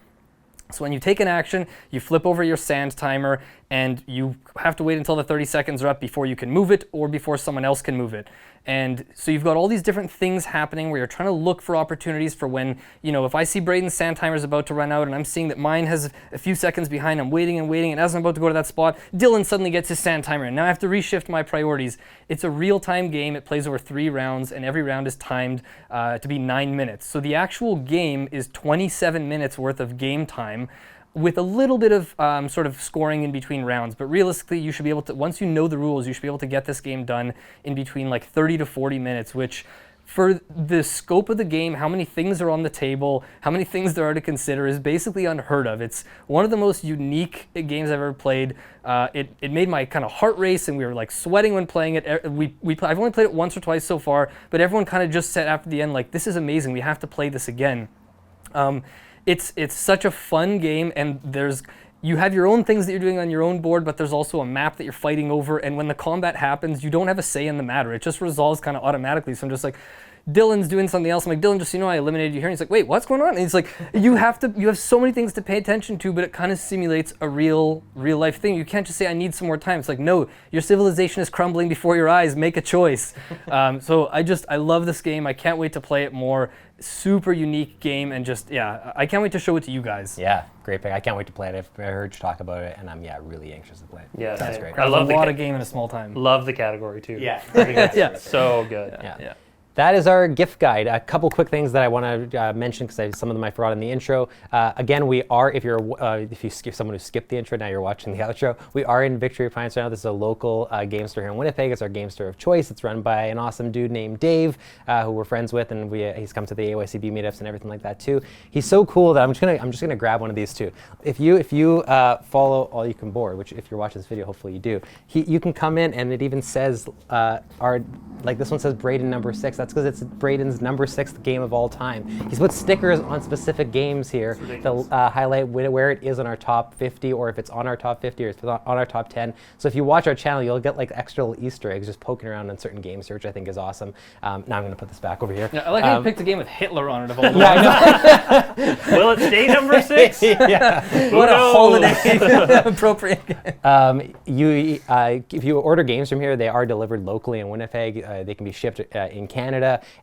So when you take an action, you flip over your sand timer, and you have to wait until the 30 seconds are up before you can move it or before someone else can move it. And so you've got all these different things happening where you're trying to look for opportunities for when, if I see Braiden's sand timer is about to run out and I'm seeing that mine has a few seconds behind, I'm waiting and waiting, and as I'm about to go to that spot, Dylann suddenly gets his sand timer, and now I have to reshift my priorities. It's a real-time game. It plays over 3 rounds, and every round is timed to be 9 minutes. So the actual game is 27 minutes worth of game time, with a little bit of sort of scoring in between rounds. But realistically, you should be able to, once you know the rules, you should be able to get this game done in between like 30 to 40 minutes, which for the scope of the game, how many things are on the table, how many things there are to consider is basically unheard of. It's one of the most unique games I've ever played. It made my kind of heart race, and we were like sweating when playing it. I've only played it once or twice so far, but everyone kind of just said after the end, like, this is amazing, we have to play this again. It's such a fun game, and you have your own things that you're doing on your own board, but there's also a map that you're fighting over, and when the combat happens, you don't have a say in the matter. It just resolves kind of automatically. So I'm just like, Dylan's doing something else. I'm like, Dylann, just so you know, I eliminated you here. And he's like, wait, what's going on? And he's like, you have so many things to pay attention to, but it kind of simulates a real life thing. You can't just say, I need some more time. It's like, no, your civilization is crumbling before your eyes. Make a choice. So I love this game. I can't wait to play it more. Super unique game, and just, yeah, I can't wait to show it to you guys. Yeah, great pick. I can't wait to play it. I heard you talk about it, and I'm really anxious to play it. Yeah, that's great. I love a lot of game in a small time. Love the category too. Yeah. I think that's Yeah. so good. Yeah. That is our gift guide. A couple quick things that I want to mention, because some of them I forgot in the intro. Again, we are, if you skip someone who skipped the intro, now you're watching the outro, we are in Victory Pints right now. This is a local game store here in Winnipeg. It's our game store of choice. It's run by an awesome dude named Dave, who we're friends with, and he's come to the AYCB meetups and everything like that too. He's so cool that I'm just gonna grab one of these too. If you follow All You Can Board, which if you're watching this video, hopefully you do, you can come in, and it even says like this one says Braiden number 6. That's because it's Braiden's number 6th game of all time. He's put stickers on specific games here to highlight where it is on our top 50, or if it's on our top 50, or if it's on our top 10. So if you watch our channel, you'll get like extra little Easter eggs just poking around on certain games here, which I think is awesome. Now I'm going to put this back over here. Yeah, I like how you picked a game with Hitler on it of all the Will it stay number 6? Yeah. What a holiday appropriate game. If you order games from here, they are delivered locally in Winnipeg. They can be shipped in Canada,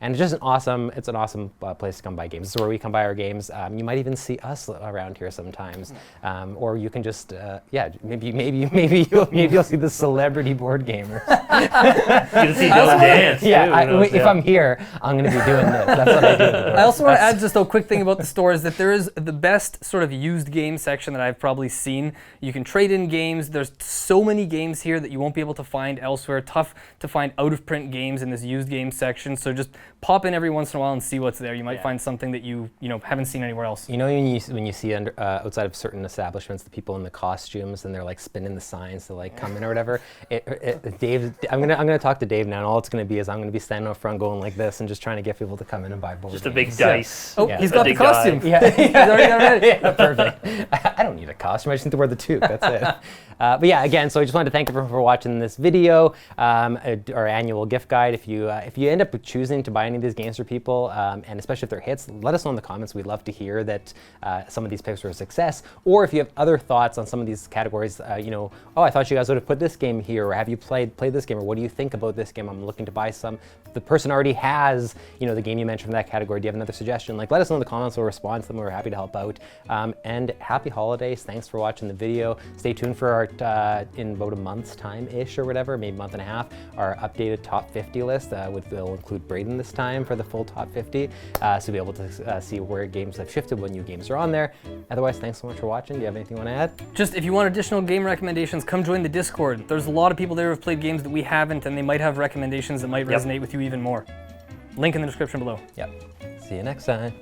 and it's just an awesome place to come buy games. This is where we come buy our games. You might even see us around here sometimes, or you can just maybe you'll see the celebrity board gamer. You'll see Dylan dance. Yeah, if I'm here, I'm going to be doing this. That's what I do. I also want to add just a quick thing about the store is that there is the best sort of used game section that I've probably seen. You can trade in games. There's so many games here that you won't be able to find elsewhere. Tough to find out-of-print games in this used game section. So just pop in every once in a while and see what's there. You might find something that you haven't seen anywhere else. You know when you see outside of certain establishments, the people in the costumes and they're like spinning the signs to like come in or whatever. Dave, I'm gonna talk to Dave now, and all it's gonna be is I'm gonna be standing up front going like this and just trying to get people to come in and buy board Just games. a big dice. Oh, he's got the costume. Yeah, he's already got it ready. Yeah, perfect. I don't need a costume. I just need to wear the toque. That's it. But yeah, again, so I just wanted to thank everyone for watching this video, our annual gift guide. If you end up choosing to buy any of these games for people, and especially if they're hits, let us know in the comments. We'd love to hear that some of these picks were a success. Or if you have other thoughts on some of these categories, oh, I thought you guys would have put this game here, or have you played this game, or what do you think about this game? I'm looking to buy some. If the person already has, the game you mentioned from that category. Do you have another suggestion? Like, let us know in the comments. We'll respond to them. We're happy to help out. And happy holidays. Thanks for watching the video. Stay tuned for our in about a month's time-ish or whatever, maybe a month and a half, our updated top 50 list, will include Braiden this time for the full top 50, so you'll be able to see where games have shifted, what new games are on there. Otherwise, thanks so much for watching. Do you have anything you want to add? Just if you want additional game recommendations, come join the Discord. There's a lot of people there who have played games that we haven't, and they might have recommendations that might resonate with you even more. Link in the description below. Yep. See you next time.